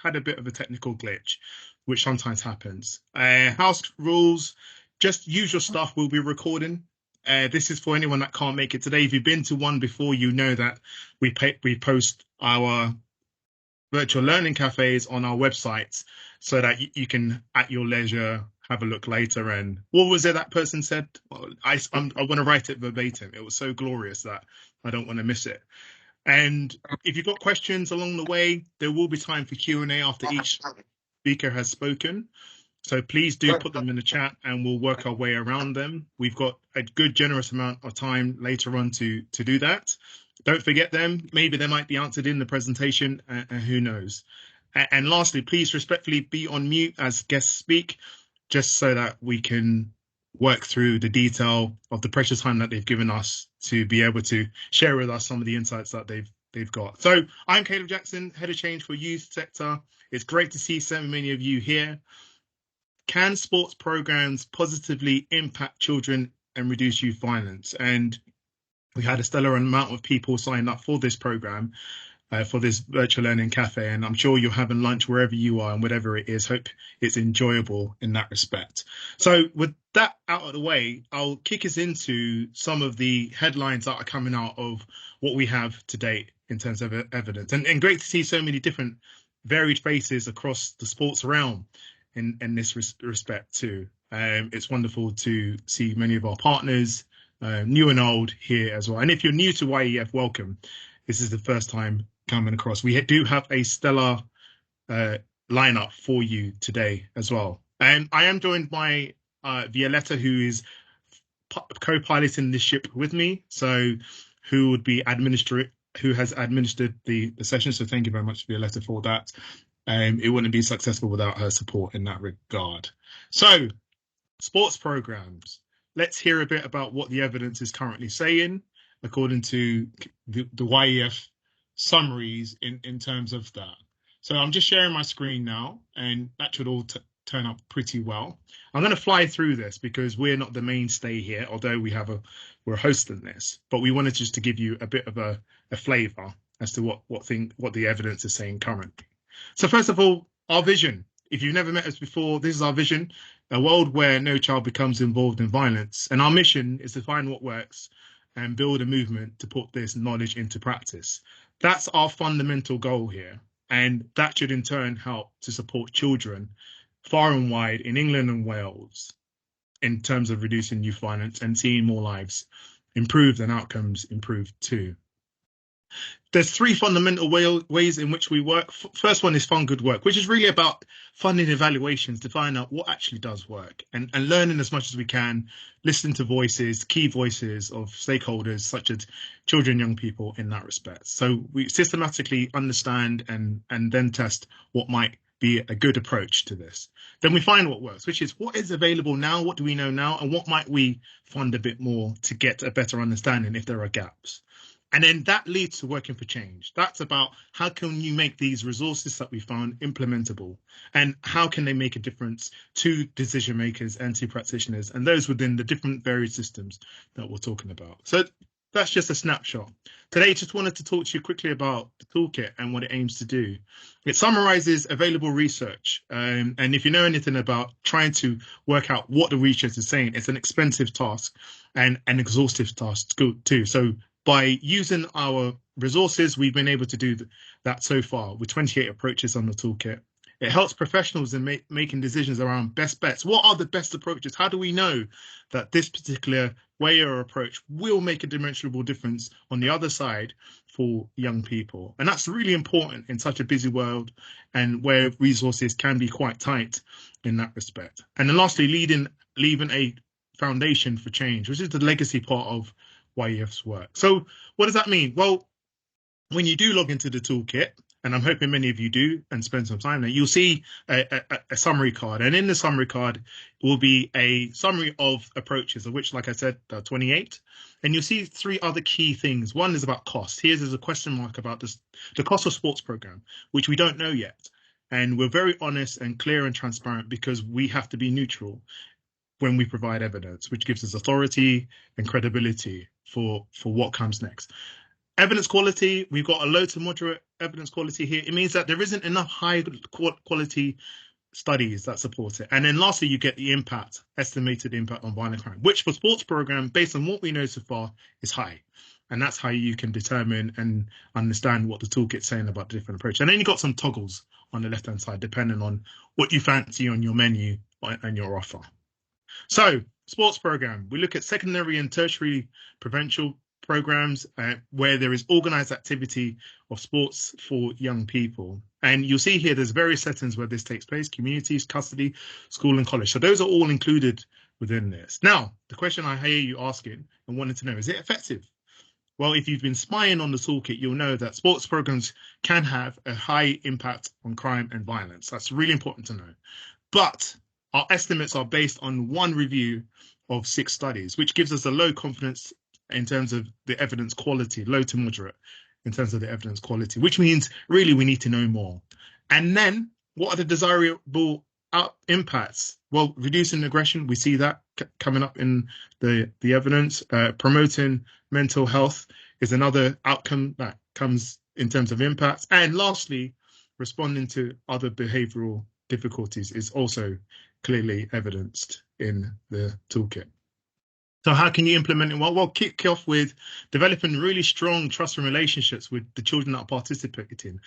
had a bit of a technical glitch, which sometimes happens. House rules, just usual stuff. We'll be recording. This is for anyone that can't make it today. If you've been to one before, you know that we post our virtual learning cafes on our websites so that you can, at your leisure, have a look later. And what was it that person said? Well, I want to write it verbatim. It was so glorious that I don't want to miss it. And if you've got questions along the way, there will be time for Q&A after each speaker has spoken. So please do put them in the chat and we'll work our way around them. We've got a good, generous amount of time later on to do that. Don't forget them. Maybe they might be answered in the presentation, who knows. And lastly, please respectfully be on mute as guests speak, just so that we can work through the detail of the precious time that they've given us to be able to share with us some of the insights that they've got. So I'm Caleb Jackson, Head of Change for Youth Sector. It's great to see so many of you here. Can sports programs positively impact children and reduce youth violence? And we had a stellar amount of people sign up for this program, for this virtual learning cafe, and I'm sure you're having lunch wherever you are and whatever it is. Hope it's enjoyable in that respect. So with that out of the way, I'll kick us into some of the headlines that are coming out of what we have to date in terms of evidence. And great to see so many different varied faces across the sports realm in this respect too. It's wonderful to see many of our partners, new and old, here as well. And if you're new to YEF, welcome. This is the first time coming across. We do have a stellar lineup for you today as well. And I am joined by Violetta, who is co-piloting this ship with me. So who has administered the session. So thank you very much, Violetta, for that. It wouldn't be successful without her support in that regard. So sports programs. Let's hear a bit about what the evidence is currently saying, according to the YEF summaries in terms of that. So I'm just sharing my screen now, and that should all turn up pretty well. I'm going to fly through this because we're not the mainstay here, although we're hosting this, but we wanted just to give you a bit of a flavour as to what the evidence is saying currently. So first of all, our vision. If you've never met us before, this is our vision: a world where no child becomes involved in violence. And our mission is to find what works and build a movement to put this knowledge into practice. That's our fundamental goal here. And that should in turn help to support children far and wide in England and Wales in terms of reducing youth violence and seeing more lives improved and outcomes improved too. There's three fundamental ways in which we work. First one is fund good work, which is really about funding evaluations to find out what actually does work and learning as much as we can, listening to voices, key voices of stakeholders such as children, young people in that respect. So we systematically understand and then test what might be a good approach to this. Then we find what works, which is what is available now, what do we know now, and what might we fund a bit more to get a better understanding if there are gaps. And then that leads to working for change. That's about how can you make these resources that we found implementable, and how can they make a difference to decision makers and to practitioners and those within the different varied systems that we're talking about. So that's just a snapshot. Today, just wanted to talk to you quickly about the toolkit and what it aims to do. It summarizes available research. And if you know anything about trying to work out what the research is saying, it's an expensive task and an exhaustive task too. So by using our resources, we've been able to do that so far with 28 approaches on the toolkit. It helps professionals in making decisions around best bets. What are the best approaches? How do we know that this particular way or approach will make a demonstrable difference on the other side for young people? And that's really important in such a busy world and where resources can be quite tight in that respect. And then lastly, leaving a foundation for change, which is the legacy part of YEF's work. So what does that mean? Well, when you do log into the toolkit, and I'm hoping many of you do and spend some time there, you'll see a summary card. And in the summary card will be a summary of approaches, of which, like I said, there are 28. And you'll see three other key things. One is about cost. Here's a question mark about the cost of sports program, which we don't know yet. And we're very honest and clear and transparent because we have to be neutral when we provide evidence, which gives us authority and credibility for what comes next. Evidence quality, we've got a low to moderate evidence quality here. It means that there isn't enough high quality studies that support it. And then lastly, you get the impact, estimated impact on violent crime, which for sports program, based on what we know so far, is high. And that's how you can determine and understand what the toolkit's saying about the different approach. And then you've got some toggles on the left-hand side, depending on what you fancy on your menu and your offer. So, sports program, we look at secondary and tertiary provincial programs where there is organized activity of sports for young people. And you'll see here there's various settings where this takes place: communities, custody, school and college. So those are all included within this. Now, the question I hear you asking and wanting to know, is it effective? Well, if you've been spying on the toolkit, you'll know that sports programs can have a high impact on crime and violence. That's really important to know. But our estimates are based on one review of 6 studies, which gives us a low confidence in terms of the evidence quality, low to moderate in terms of the evidence quality, which means really we need to know more. And then what are the desirable impacts? Well, reducing aggression, we see that coming up in the evidence. Promoting mental health is another outcome that comes in terms of impact. And lastly, responding to other behavioral difficulties is also clearly evidenced in the toolkit. So how can you implement it? Well, kick off with developing really strong trusting relationships with the children that are participating.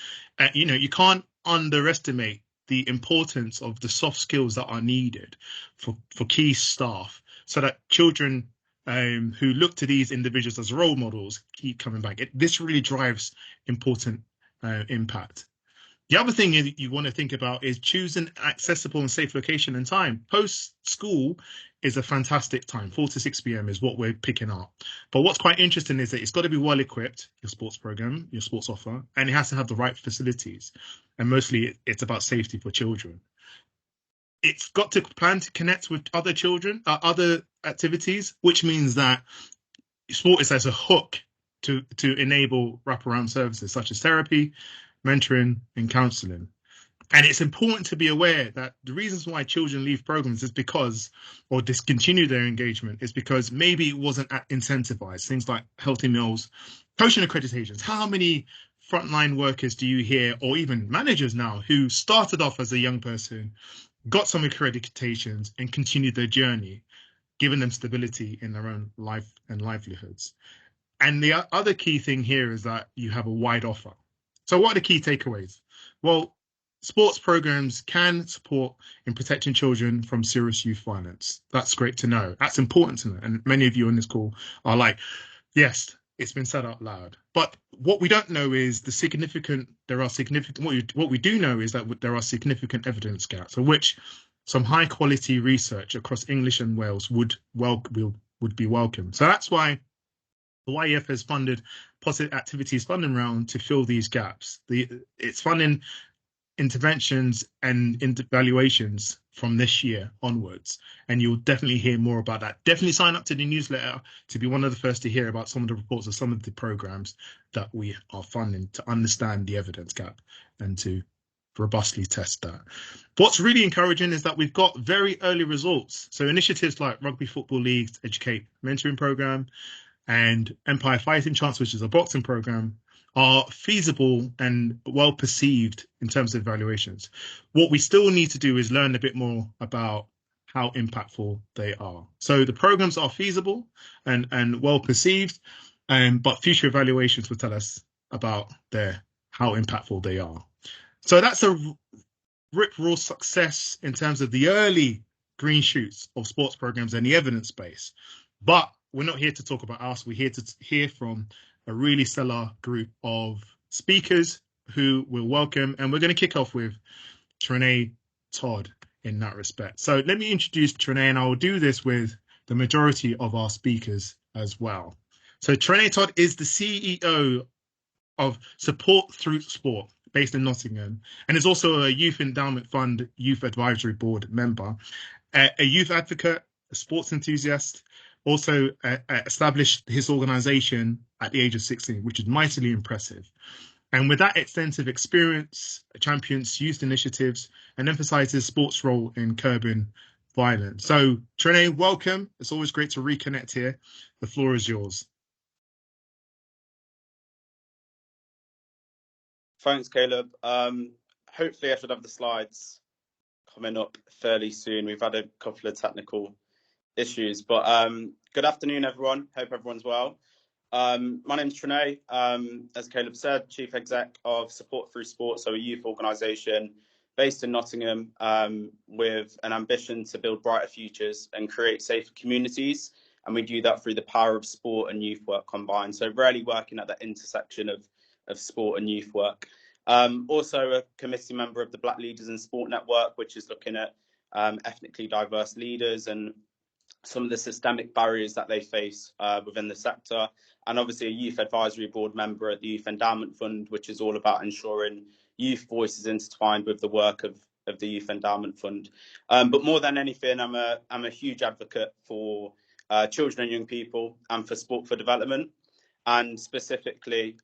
You can't underestimate the importance of the soft skills that are needed for key staff so that children who look to these individuals as role models keep coming back. This really drives important impact. The other thing you want to think about is choosing accessible and safe location and time. Post-school is a fantastic time. 4 to 6 p.m. is what we're picking up. But what's quite interesting is that it's got to be well equipped, your sports program, your sports offer, and it has to have the right facilities. And mostly it's about safety for children. It's got to plan to connect with other children, other activities, which means that sport is as a hook to enable wraparound services such as therapy, mentoring and counselling. And it's important to be aware that the reasons why children leave programs is because, or discontinue their engagement, is because maybe it wasn't incentivized. Things like healthy meals, coaching accreditations. How many frontline workers do you hear, or even managers now, who started off as a young person, got some accreditations and continued their journey, giving them stability in their own life and livelihoods? And the other key thing here is that you have a wide offer. So what are the key takeaways? Well, sports programs can support in protecting children from serious youth violence. That's great to know. That's important to know. And many of you on this call are like, yes, it's been said out loud. But what we don't know is what we do know is that there are significant evidence gaps, for which some high quality research across English and Wales would be welcome. So that's why the YEF has funded positive activities funding round to fill these gaps. It's funding interventions and evaluations from this year onwards, and you'll definitely hear more about that. Definitely sign up to the newsletter to be one of the first to hear about some of the reports of some of the programs that we are funding to understand the evidence gap and to robustly test that. What's really encouraging is that we've got very early results. So initiatives like Rugby Football League's Educate Mentoring Programme and Empire Fighting Chance, which is a boxing program, are feasible and well perceived in terms of evaluations. What we still need to do is learn a bit more about how impactful they are. So the programs are feasible and well perceived, but future evaluations will tell us about how impactful they are. So that's a rip-roar success in terms of the early green shoots of sports programs and the evidence base. But we're not here to talk about us. We're here to hear from a really stellar group of speakers who we'll welcome. And we're going to kick off with Trenae Todd in that respect. So let me introduce Trenae, and I will do this with the majority of our speakers as well. So Trenae Todd is the CEO of Support Through Sport, based in Nottingham, and is also a Youth Endowment Fund Youth Advisory Board member, a youth advocate, a sports enthusiast, also established his organisation at the age of 16, which is mightily impressive. And with that extensive experience, champions youth initiatives and emphasises sports' role in curbing violence. So, Trenae, welcome. It's always great to reconnect here. The floor is yours. Thanks, Caleb. Hopefully I should have the slides coming up fairly soon. We've had a couple of technical issues, but good afternoon, everyone. Hope everyone's well. My name's Trinae. As Caleb said, Chief Exec of Support Through Sport, so a youth organisation based in Nottingham, with an ambition to build brighter futures and create safer communities. And we do that through the power of sport and youth work combined. So really working at that intersection of sport and youth work. Also a committee member of the Black Leaders in Sport Network, which is looking at ethnically diverse leaders and some of the systemic barriers that they face within the sector, and obviously a youth advisory board member at the Youth Endowment Fund, which is all about ensuring youth voices intertwined with the work of the Youth Endowment Fund. But more than anything, I'm a huge advocate for children and young people and for sport for development, and specifically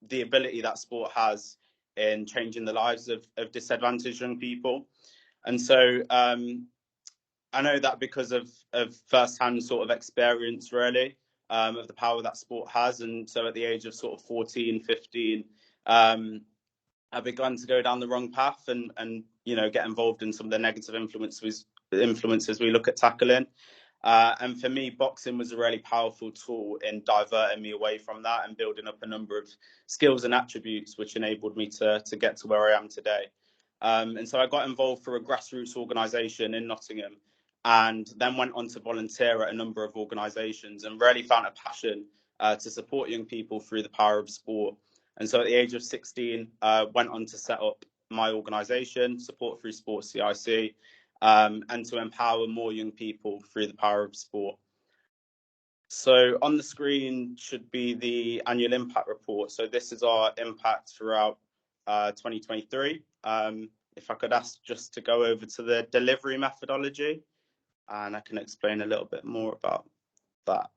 the ability that sport has in changing the lives of disadvantaged young people. And so I know that because of first-hand sort of experience, really, of the power that sport has. And so at the age of sort of 14, 15, I began to go down the wrong path and get involved in some of the negative influences we look at tackling. And for me, boxing was a really powerful tool in diverting me away from that and building up a number of skills and attributes which enabled me to get to where I am today. And so I got involved through a grassroots organisation in Nottingham, and then went on to volunteer at a number of organisations and really found a passion to support young people through the power of sport. And so at the age of 16, went on to set up my organisation, Support Through Sport CIC, and to empower more young people through the power of sport. So on the screen should be the annual impact report. So this is our impact throughout 2023. If I could ask just to go over to the delivery methodology, and I can explain a little bit more about that.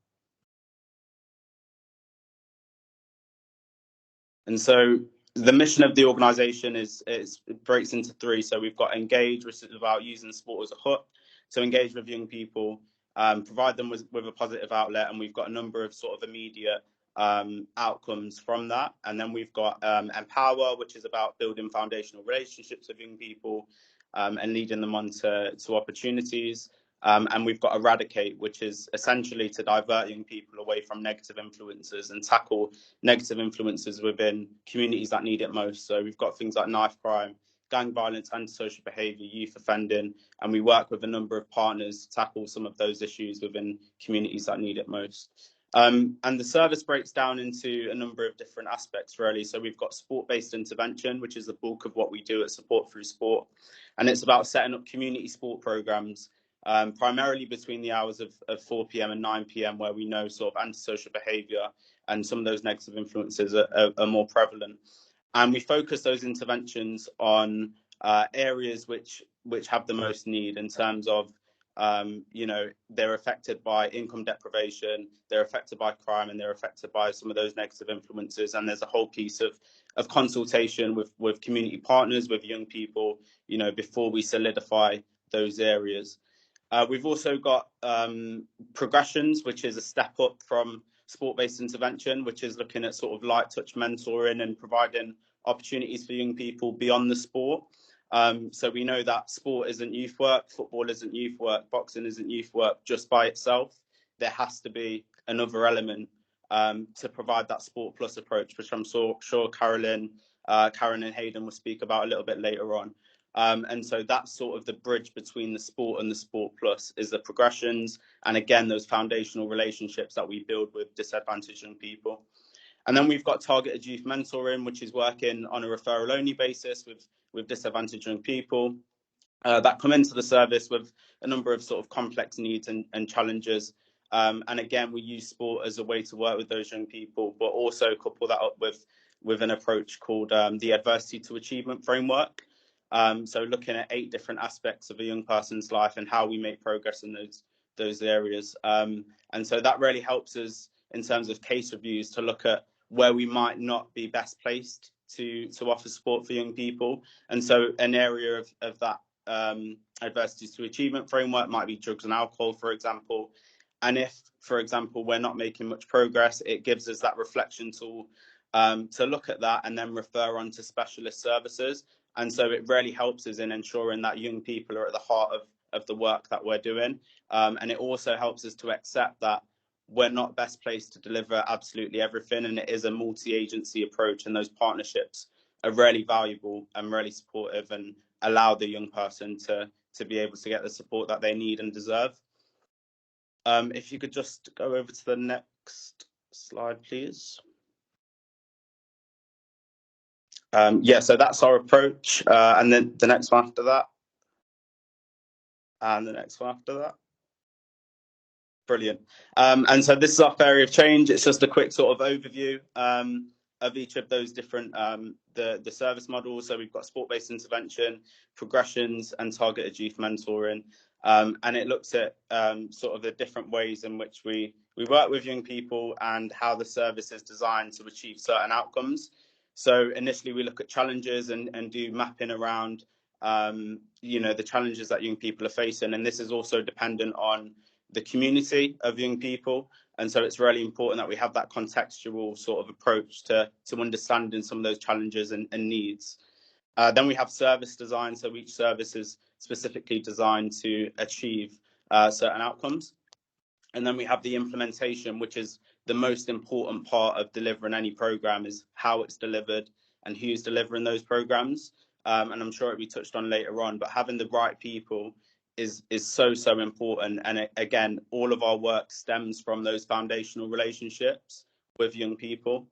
And so the mission of the organisation it breaks into three. So we've got engage, which is about using sport as a hook to engage with young people, provide them with a positive outlet, and we've got a number of sort of immediate outcomes from that. And then we've got empower, which is about building foundational relationships with young people and leading them on to opportunities. And we've got eradicate, which is essentially to divert young people away from negative influences and tackle negative influences within communities that need it most. So we've got things like knife crime, gang violence, antisocial behaviour, youth offending, and we work with a number of partners to tackle some of those issues within communities that need it most. And the service breaks down into a number of different aspects, really. So we've got sport-based intervention, which is the bulk of what we do at Support Through Sport. And it's about setting up community sport programmes, primarily between the hours of 4 p.m. and 9 p.m, where we know sort of antisocial behaviour and some of those negative influences are more prevalent. And we focus those interventions on areas which have the most need in terms of, they're affected by income deprivation, they're affected by crime, and they're affected by some of those negative influences. And there's a whole piece of consultation with community partners, with young people, before we solidify those areas. We've also got progressions, which is a step up from sport-based intervention, which is looking at sort of light touch mentoring and providing opportunities for young people beyond the sport. So we know that sport isn't youth work, football isn't youth work, boxing isn't youth work just by itself. There has to be another element to provide that sport plus approach, which I'm sure Karen and Hayden will speak about a little bit later on. And so that's sort of the bridge between the sport and the sport plus is the progressions. And again, those foundational relationships that we build with disadvantaged young people. And then we've got targeted youth mentoring, which is working on a referral only basis with disadvantaged young people that come into the service with a number of sort of complex needs and challenges. And again, we use sport as a way to work with those young people, but also couple that up with an approach called the adversity to achievement framework. So looking at 8 different aspects of a young person's life and how we make progress in those areas. And so that really helps us in terms of case reviews to look at where we might not be best placed to offer support for young people. And so an area of that adversity to achievement framework might be drugs and alcohol, for example. And if, for example, we're not making much progress, it gives us that reflection tool to look at that and then refer on to specialist services. And so it really helps us in ensuring that young people are at the heart of the work that we're doing. And it also helps us to accept that we're not best placed to deliver absolutely everything, and it is a multi-agency approach, and those partnerships are really valuable and really supportive and allow the young person to be able to get the support that they need and deserve. If you could just go over to the next slide, please. Yeah, so that's our approach, and then the next one after that, and the next one after that. Brilliant. And so this is our area of change. It's just a quick sort of overview of each of those different the service models. So we've got sport-based intervention, progressions, and targeted youth mentoring. And it looks at sort of the different ways in which we work with young people and how the service is designed to achieve certain outcomes. So initially we look at challenges and do mapping around the challenges that young people are facing. And this is also dependent on the community of young people. And so it's really important that we have that contextual sort of approach to understanding some of those challenges and needs. Then we have service design. So each service is specifically designed to achieve certain outcomes. And then we have the implementation, which is the most important part of delivering any program, is how it's delivered and who's delivering those programs. And I'm sure it'll be touched on later on, but having the right people is so important. And again, all of our work stems from those foundational relationships with young people.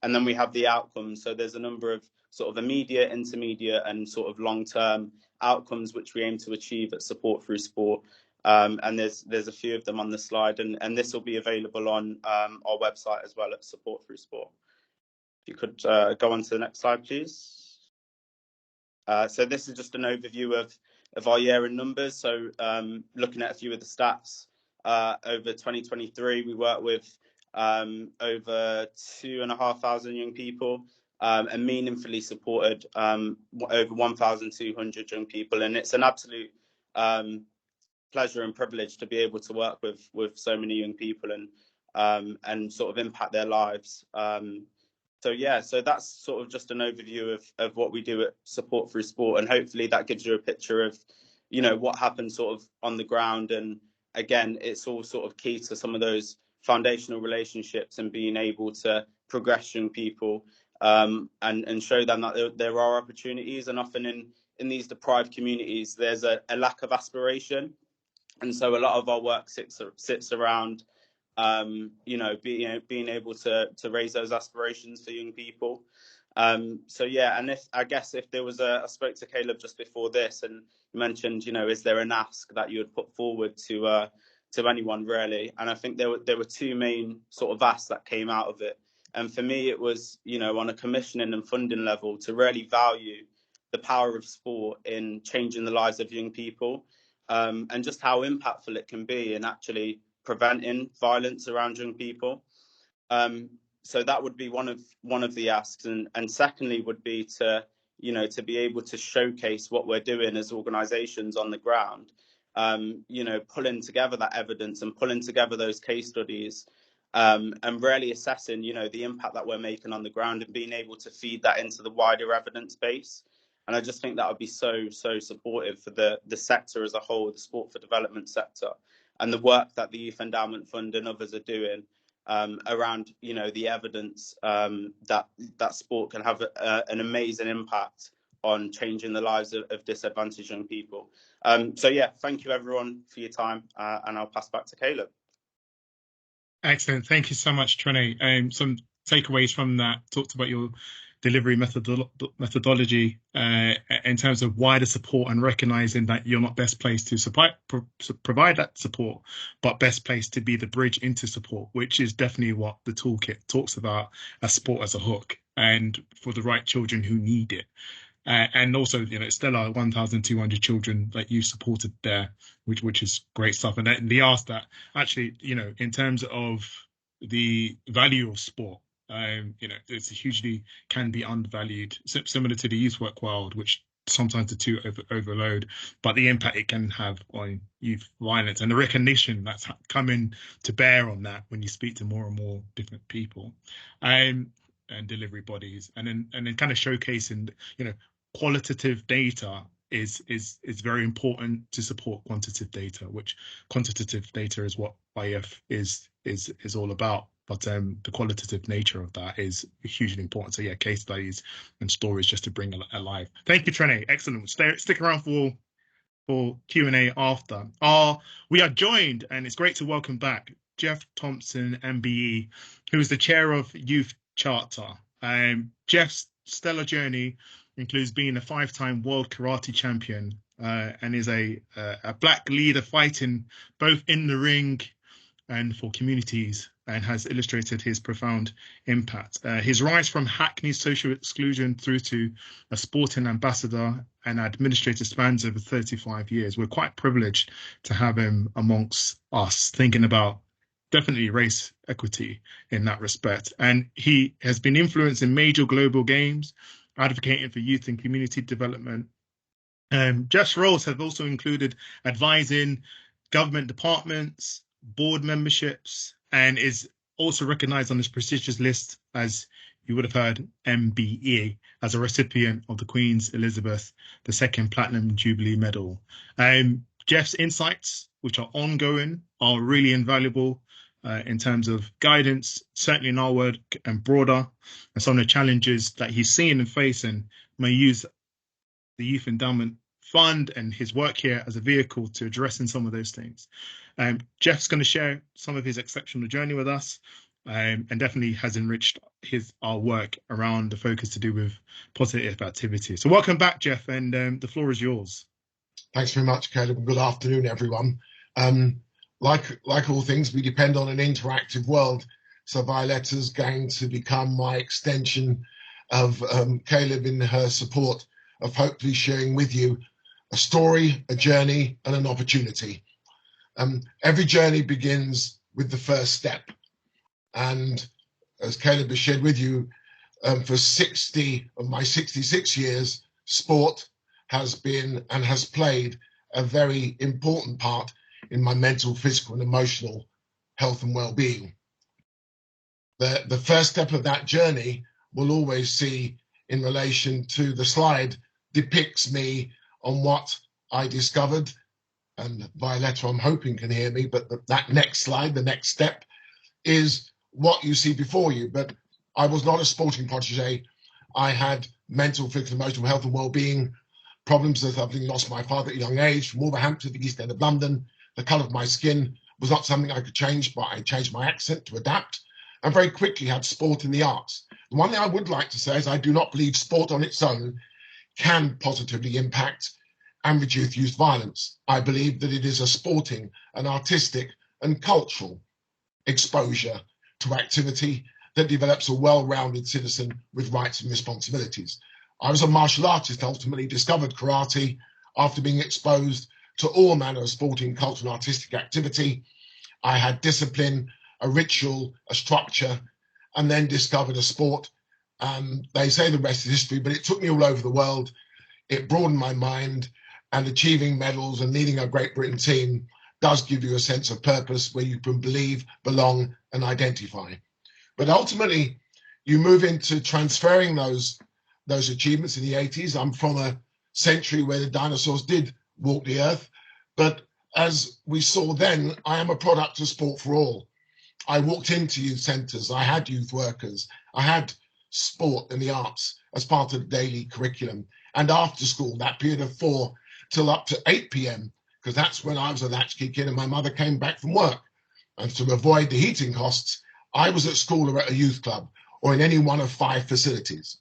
And then we have the outcomes. So there's a number of sort of immediate, intermediate, and sort of long-term outcomes which we aim to achieve at Support Through Sport. And there's a few of them on the slide, and this will be available on our website as well at Support Through Sport. If you could go on to the next slide, please. So this is just an overview of our year in numbers. So looking at a few of the stats, over 2023, we worked with over 2,500 young people and meaningfully supported over 1,200 young people. And it's an absolute pleasure and privilege to be able to work with so many young people and sort of impact their lives. So that's sort of just an overview of what we do at Support Through Sport, and hopefully that gives you a picture of, what happens sort of on the ground. And again, it's all sort of key to some of those foundational relationships and being able to progress young people and show them that there are opportunities. And often in these deprived communities, there's a lack of aspiration, and so a lot of our work sits around being able to raise those aspirations for young people. And if there was I spoke to Caleb just before this, and you mentioned, is there an ask that you would put forward to anyone really? And I think there were two main sort of asks that came out of it. And for me, it was, on a commissioning and funding level, to really value the power of sport in changing the lives of young people, and just how impactful it can be in actually preventing violence around young people. So that would be one of the asks, and secondly would be to be able to showcase what we're doing as organisations on the ground, pulling together that evidence and pulling together those case studies, and really assessing the impact that we're making on the ground and being able to feed that into the wider evidence base. And I just think that would be so supportive for the sector as a whole, the sport for development sector, and the work that the Youth Endowment Fund and others are doing around the evidence that sport can have an amazing impact on changing the lives of disadvantaged young people. Thank you everyone for your time, and I'll pass back to Caleb. Excellent. Thank you so much, Trene. Some takeaways from that, talked about your delivery methodology in terms of wider support and recognizing that you're not best placed to provide that support, but best placed to be the bridge into support, which is definitely what the toolkit talks about as sport as a hook and for the right children who need it. And also, still are 1,200 children that you supported there, which is great stuff. And they asked that actually, in terms of the value of sport, it's hugely can be undervalued, similar to the youth work world, which sometimes the two overload, but the impact it can have on youth violence and the recognition that's coming to bear on that when you speak to more and more different people. and delivery bodies, and then kind of showcasing, qualitative data is very important to support quantitative data, which quantitative data is what IF is all about. But the qualitative nature of that is hugely important. So yeah, case studies and stories just to bring alive. Thank you, Trene. Excellent. Stick around for Q&A after. We are joined, and it's great to welcome back Jeff Thompson, MBE, who is the chair of Youth Charter. Jeff's stellar journey includes being a 5-time world karate champion, and is a black leader fighting both in the ring and for communities, and has illustrated his profound impact. His rise from Hackney's social exclusion through to a sporting ambassador and administrator spans over 35 years. We're quite privileged to have him amongst us, thinking about definitely race equity in that respect. And he has been influencing major global games, advocating for youth and community development. Jeff's roles have also included advising government departments, board memberships, and is also recognized on this prestigious list, as you would have heard, MBE, as a recipient of the Queen's Elizabeth II Platinum Jubilee Medal. Jeff's insights, which are ongoing, are really invaluable in terms of guidance, certainly in our work and broader, and some of the challenges that he's seeing and facing. May use the Youth Endowment Fund and his work here as a vehicle to addressing some of those things. Jeff's going to share some of his exceptional journey with us, and definitely has enriched our work around the focus to do with positive activity. So welcome back, Jeff, and the floor is yours. Thanks very much, Caleb, and good afternoon, everyone. Like all things, we depend on an interactive world. So Violetta's going to become my extension of Caleb in her support of hopefully sharing with you a story, a journey, and an opportunity. Every journey begins with the first step. And as Caleb has shared with you, for 60 of my 66 years, sport has been and has played a very important part in my mental, physical, and emotional health and well-being. The first step of that journey we'll always see in relation to the slide depicts me on what I discovered, and Violetta, I'm hoping, can hear me, but that next slide, the next step, is what you see before you. But I was not a sporting protege. I had mental, physical, emotional health and well-being problems, as having lost my father at a young age, from Wolverhampton to the East End of London. The colour of my skin was not something I could change, but I changed my accent to adapt, and very quickly had sport in the arts. The one thing I would like to say is I do not believe sport on its own can positively impact and reduce youth violence. I believe that it is a sporting, an artistic and cultural exposure to activity that develops a well-rounded citizen with rights and responsibilities. I was a martial artist, ultimately discovered karate after being exposed to all manner of sporting, cultural and artistic activity. I had discipline, a ritual, a structure, and then discovered a sport. They say the rest is history, but it took me all over the world. It broadened my mind, and achieving medals and leading a Great Britain team does give you a sense of purpose where you can believe, belong, and identify. But ultimately, you move into transferring those achievements in the 80s. I'm from a century where the dinosaurs did walk the earth, but as we saw then, I am a product of sport for all. I walked into youth centres, I had youth workers, I had sport and the arts as part of the daily curriculum. And after school, that period of 4 till up to 8 p.m, because that's when I was a latchkey kid and my mother came back from work. And to avoid the heating costs, I was at school or at a youth club or in any one of 5 facilities.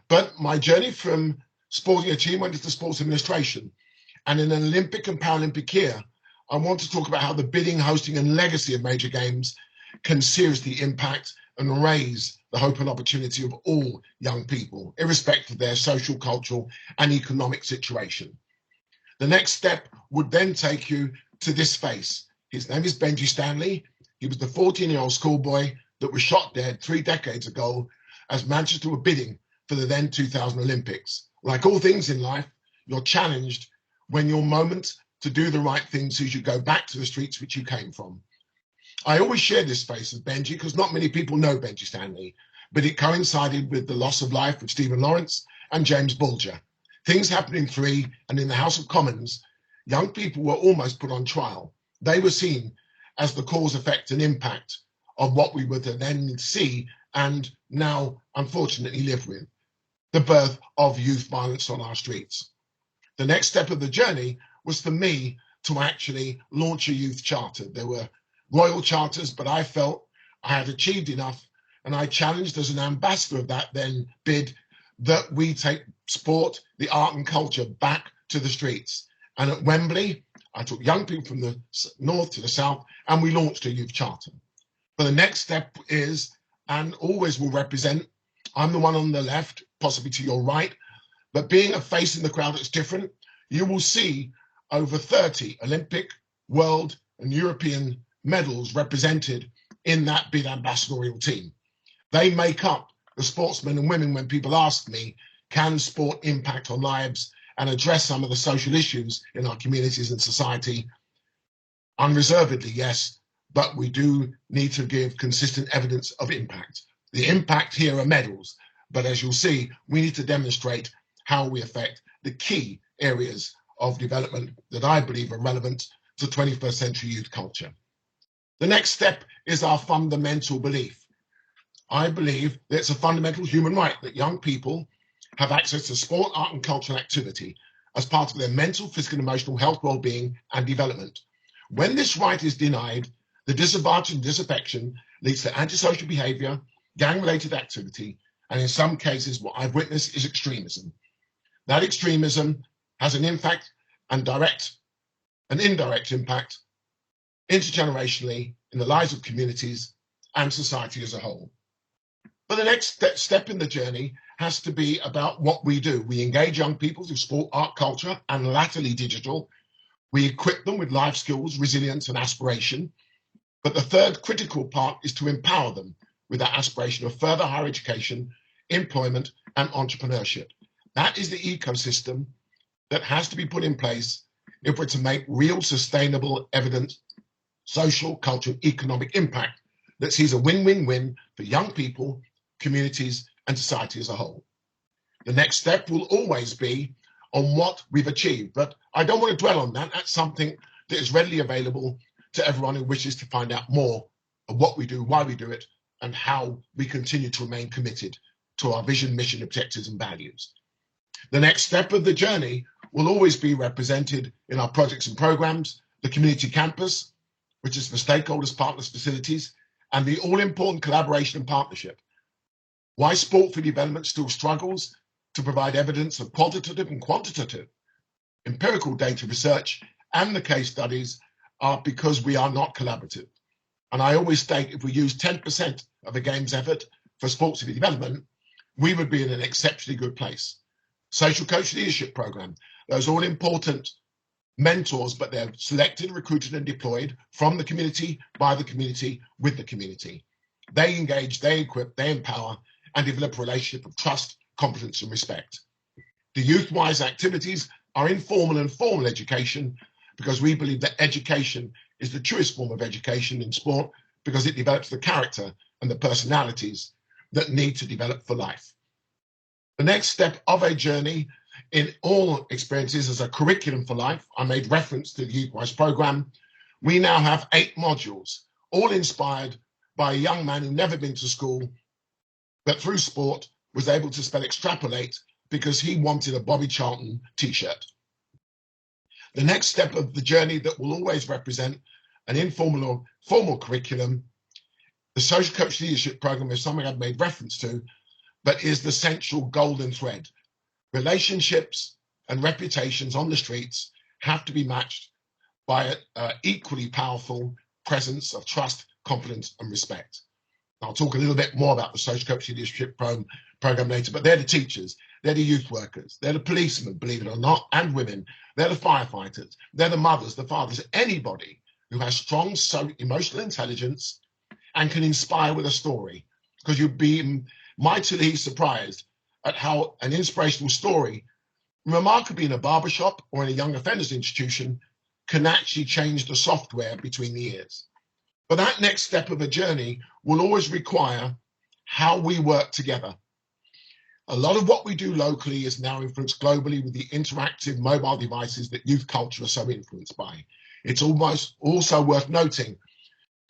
But my journey from sporting achievement into sports administration, and in an Olympic and Paralympic year, I want to talk about how the bidding, hosting and legacy of major games can seriously impact and raise the hope and opportunity of all young people, irrespective of their social, cultural and economic situation. The next step would then take you to this face. His name is Benji Stanley. He was the 14-year-old schoolboy that was shot dead 3 decades ago as Manchester were bidding for the then 2000 Olympics. Like all things in life, you're challenged when your moment to do the right thing sees you go back to the streets which you came from. I always share this face of Benji because not many people know Benji Stanley. but it coincided with the loss of life of Stephen Lawrence and James Bulger. Things happened in 3, and in the House of Commons, young people were almost put on trial. They were seen as the cause, effect, and impact of what we would then see and now, unfortunately, live with, the birth of youth violence on our streets. The next step of the journey was for me to actually launch a youth charter. There were royal charters, but I felt I had achieved enough, and I challenged as an ambassador of that then bid that we take sport, the art and culture back to the streets. And at Wembley, I took young people from the north to the south, and we launched a youth charter. But the next step is, and always will represent, I'm the one on the left, possibly to your right, but being a face in the crowd that's different, you will see over 30 Olympic, world, and European medals represented in that bid ambassadorial team. They make up the sportsmen and women when people ask me, can sport impact on lives and address some of the social issues in our communities and society? Unreservedly, yes, but we do need to give consistent evidence of impact. The impact here are medals, but as you'll see, we need to demonstrate how we affect the key areas of development that I believe are relevant to 21st century youth culture. The next step is our fundamental belief. I believe that it's a fundamental human right that young people have access to sport, art, and cultural activity as part of their mental, physical, and emotional health, well-being, and development. When this right is denied, the disadvantage and disaffection leads to antisocial behavior, gang-related activity, and in some cases, what I've witnessed is extremism. That extremism has an impact and direct and indirect impact intergenerationally in the lives of communities and society as a whole. But the next step in the journey has to be about what we do. We engage young people through sport, art, culture, and latterly digital. We equip them with life skills, resilience, and aspiration. But the third critical part is to empower them with that aspiration of further higher education, employment, and entrepreneurship. That is the ecosystem that has to be put in place if we're to make real, sustainable, evident social, cultural, economic impact that sees a win-win-win for young people, communities, and society as a whole. The next step will always be on what we've achieved, but I don't want to dwell on that. That's something that is readily available to everyone who wishes to find out more of what we do, why we do it, and how we continue to remain committed to our vision, mission, objectives, and values. The next step of the journey will always be represented in our projects and programs, the community campus, which is for stakeholders, partners, facilities, and the all-important collaboration and partnership. Why Sport for Development still struggles to provide evidence of qualitative and quantitative empirical data research and the case studies are because we are not collaborative. And I always state if we use 10% of a game's effort for sports for development, we would be in an exceptionally good place. Social coach leadership program, those all important mentors, but they're selected, recruited, and deployed from the community, by the community, with the community. They engage, they equip, they empower, and develop a relationship of trust, competence, and respect. The youth-wise activities are informal and formal education because we believe that education is the truest form of education in sport because it develops the character and the personalities that need to develop for life. The next step of a journey in all experiences is a curriculum for life. I made reference to the Youth-Wise program. We now have 8 modules, all inspired by a young man who never been to school, but through sport was able to spell extrapolate because he wanted a Bobby Charlton t-shirt. The next step of the journey that will always represent an informal or formal curriculum, the social coach leadership program is something I've made reference to, but is the central golden thread. Relationships and reputations on the streets have to be matched by an equally powerful presence of trust, confidence, and respect. I'll talk a little bit more about the social coach leadership program later, but they're the teachers, they're the youth workers, they're the policemen, believe it or not, and women, they're the firefighters, they're the mothers, the fathers, anybody who has strong emotional intelligence and can inspire with a story, because you'd be mightily surprised at how an inspirational story, remarkably in a barbershop or in a young offenders institution, can actually change the software between the ears. But that next step of a journey will always require how we work together. A lot of what we do locally is now influenced globally with the interactive mobile devices that youth culture are so influenced by. It's almost also worth noting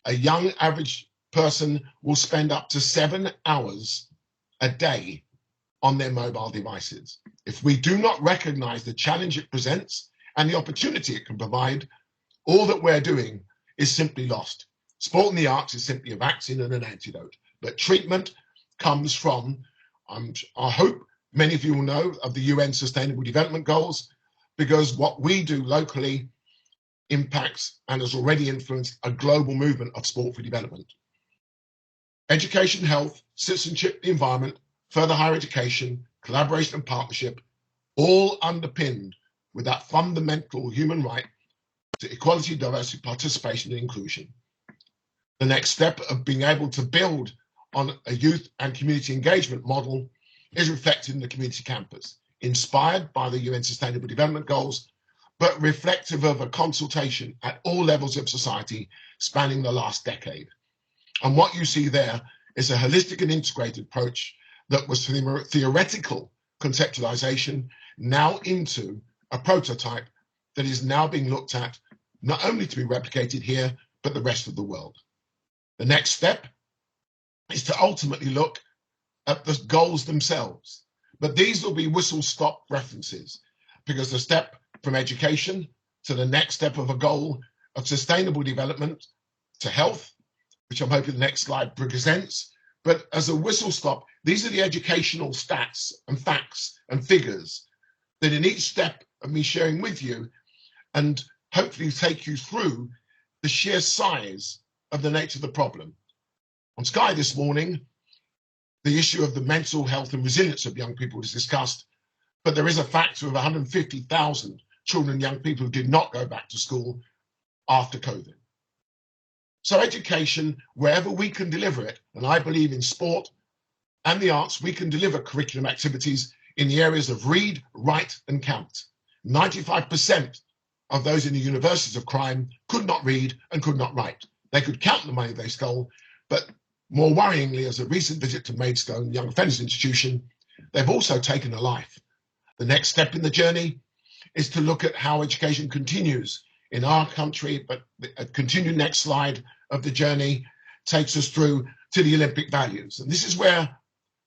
a young average person will spend up to 7 hours a day on their mobile devices. If we do not recognize the challenge it presents and the opportunity it can provide, all that we're doing is simply lost. Sport and the arts is simply a vaccine and an antidote, but treatment comes from, I hope many of you will know of the UN Sustainable Development Goals, because what we do locally impacts and has already influenced a global movement of sport for development. Education, health, citizenship, the environment, further higher education, collaboration and partnership, all underpinned with that fundamental human right to equality, diversity, participation and inclusion. The next step of being able to build on a youth and community engagement model is reflected in the community campus, inspired by the UN Sustainable Development Goals, but reflective of a consultation at all levels of society spanning the last decade. And what you see there is a holistic and integrated approach that was theoretical conceptualization now into a prototype that is now being looked at, not only to be replicated here, but the rest of the world. The next step is to ultimately look at the goals themselves. But these will be whistle-stop references, because the step from education to the next step of a goal of sustainable development to health, which I'm hoping the next slide presents. But as a whistle-stop, these are the educational stats and facts and figures that in each step of me sharing with you and hopefully take you through the sheer size of the nature of the problem. On Sky this morning, the issue of the mental health and resilience of young people was discussed, but there is a factor of 150,000 children and young people who did not go back to school after COVID. So education, wherever we can deliver it, and I believe in sport and the arts, we can deliver curriculum activities in the areas of read, write and count. 95% of those in the universities of crime could not read and could not write. They could count the money they stole, but more worryingly, as a recent visit to Maidstone Young Offenders Institution, they've also taken a life. The next step in the journey is to look at how education continues in our country, but a continued next slide of the journey takes us through to the Olympic values. And this is where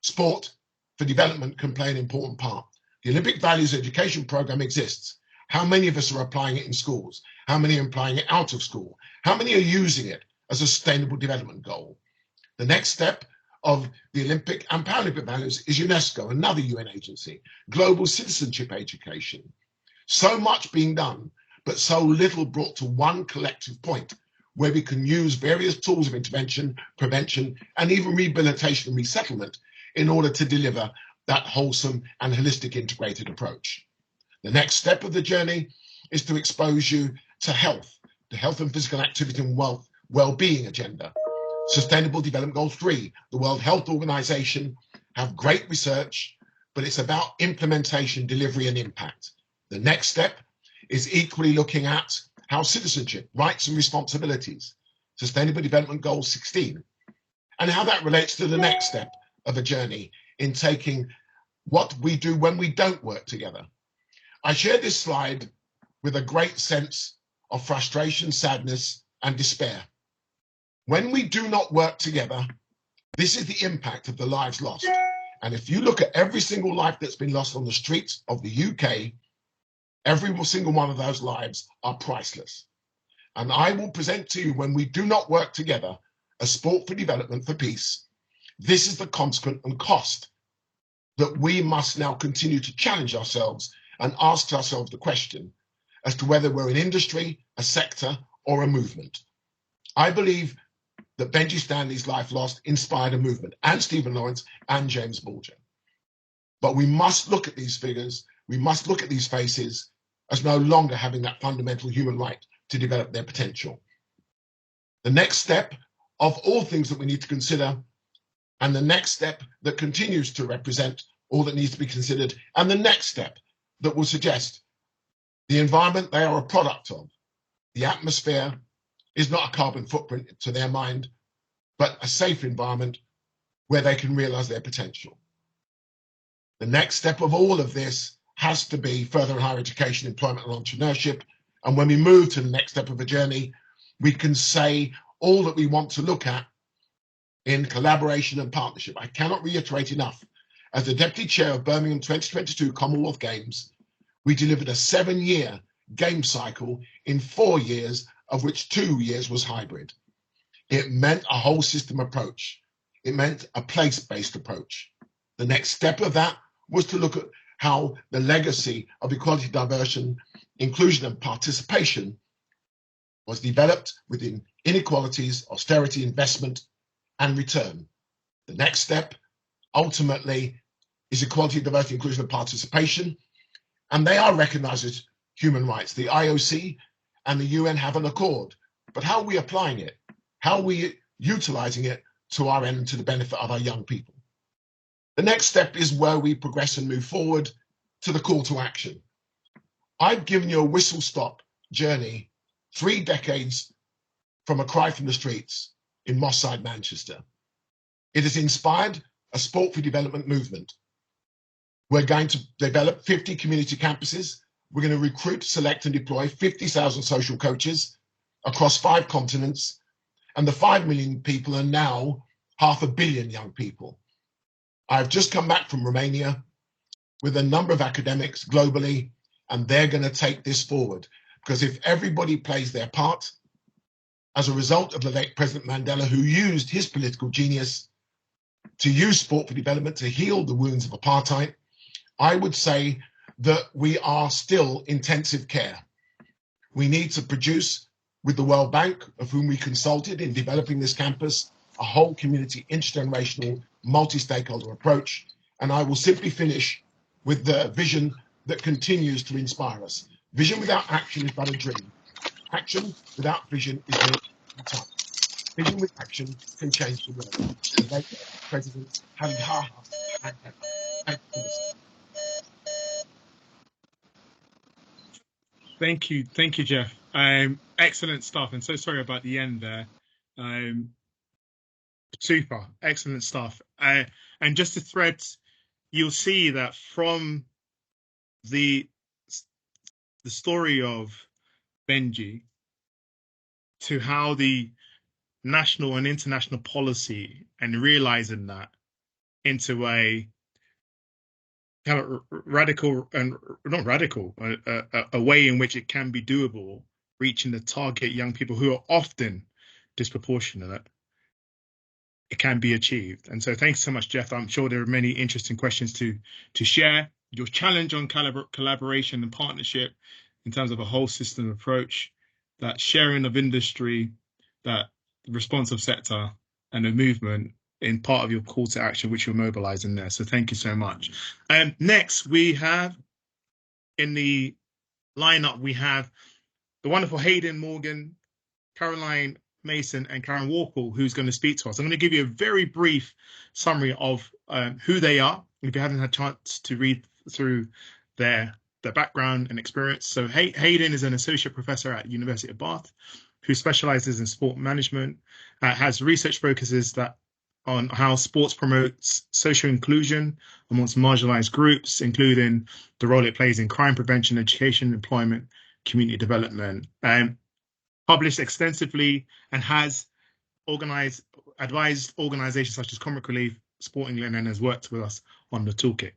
sport for development can play an important part. The Olympic values education program exists. How many of us are applying it in schools? How many are applying it out of school? How many are using it as a sustainable development goal? The next step of the Olympic and Paralympic values is UNESCO, another UN agency, global citizenship education. So much being done, but so little brought to one collective point where we can use various tools of intervention, prevention, and even rehabilitation and resettlement in order to deliver that wholesome and holistic integrated approach. The next step of the journey is to expose you to health, the health and physical activity and well-being agenda. Sustainable Development Goal 3, the World Health Organization have great research, but it's about implementation, delivery and impact. The next step is equally looking at how citizenship, rights and responsibilities, Sustainable Development Goal 16, and how that relates to the next step of a journey in taking what we do when we don't work together. I share this slide with a great sense of frustration, sadness and despair. When we do not work together, this is the impact of the lives lost. And if you look at every single life that's been lost on the streets of the UK, every single one of those lives are priceless. And I will present to you, when we do not work together as sport for development for peace, this is the consequence and cost that we must now continue to challenge ourselves and ask ourselves the question as to whether we're an industry, a sector, or a movement. I believe that Benji Stanley's life lost inspired a movement, and Stephen Lawrence and James Bulger. But we must look at these figures, we must look at these faces as no longer having that fundamental human right to develop their potential. The next step of all things that we need to consider, and the next step that continues to represent all that needs to be considered, and the next step that will suggest the environment they are a product of, the atmosphere, is not a carbon footprint to their mind, but a safe environment where they can realize their potential. The next step of all of this has to be further and higher education, employment and entrepreneurship. And when we move to the next step of the journey, we can say all that we want to look at in collaboration and partnership. I cannot reiterate enough. As the Deputy Chair of Birmingham 2022 Commonwealth Games, we delivered a 7-year game cycle in 4 years, of which 2 years was hybrid. It meant a whole system approach. It meant a place-based approach. The next step of that was to look at how the legacy of equality, diversity, inclusion and participation was developed within inequalities, austerity, investment and return. The next step ultimately is equality, diversity, inclusion and participation, and they are recognized as human rights. The IOC and the UN have an accord, but how are we applying it? How are we utilizing it to our end and to the benefit of our young people? The next step is where we progress and move forward to the call to action. I've given you a whistle-stop journey, 3 decades from a cry from the streets in Moss Side, Manchester. It has inspired a sport for development movement. We're going to develop 50 community campuses. We're going to recruit, select and deploy 50,000 social coaches across 5 continents. And the 5 million people are now 500 million young people. I've just come back from Romania with a number of academics globally, and they're going to take this forward. Because if everybody plays their part, as a result of the late President Mandela, who used his political genius to use sport for development to heal the wounds of apartheid, I would say that we are still intensive care. We need to produce, with the World Bank, of whom we consulted in developing this campus, a whole community, intergenerational, multi-stakeholder approach. And I will simply finish with the vision that continues to inspire us. Vision without action is but a dream. Action without vision is no time. Vision with action can change the world. The late President Harry Haha and thank you for listening. Thank you, Jeff. Excellent stuff, and so sorry about the end there. Super, excellent stuff. And just to thread, you'll see that from the story of Benji to how the national and international policy and realizing that into a kind of radical and not radical, a way in which it can be doable, reaching the target young people who are often disproportionate, it can be achieved. And so thanks so much, Jeff. I'm sure there are many interesting questions to share. Your challenge on collaboration and partnership in terms of a whole system approach, that sharing of industry, that responsive sector and a movement in part of your call to action, which you're mobilizing there. So thank you so much. Next, we have in the lineup, we have the wonderful Hayden Morgan, Caroline Mason and Karen Warple, who's going to speak to us. I'm going to give you a very brief summary of who they are, if you haven't had a chance to read through their background and experience. So Hayden is an associate professor at University of Bath, who specializes in sport management, has research focuses on how sports promotes social inclusion amongst marginalized groups, including the role it plays in crime prevention, education, employment, community development. Published extensively and has advised organizations such as Comic Relief, Sport England, and has worked with us on the toolkit.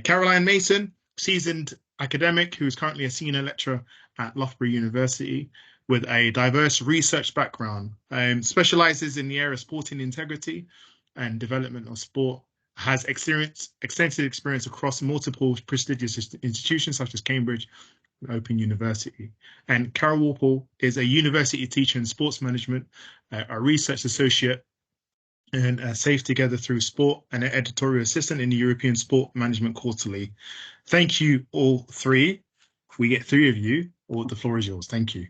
Caroline Mason, seasoned academic who is currently a senior lecturer at Loughborough University with a diverse research background, specializes in the area of sporting integrity and development of sport, has extensive experience across multiple prestigious institutions such as Cambridge, Open University. And Carol Warple is a university teacher in sports management, a research associate and Safe Together Through Sport, and an editorial assistant in the European Sport Management Quarterly. Thank you all three. We get 3 of you, the floor is yours. Thank you.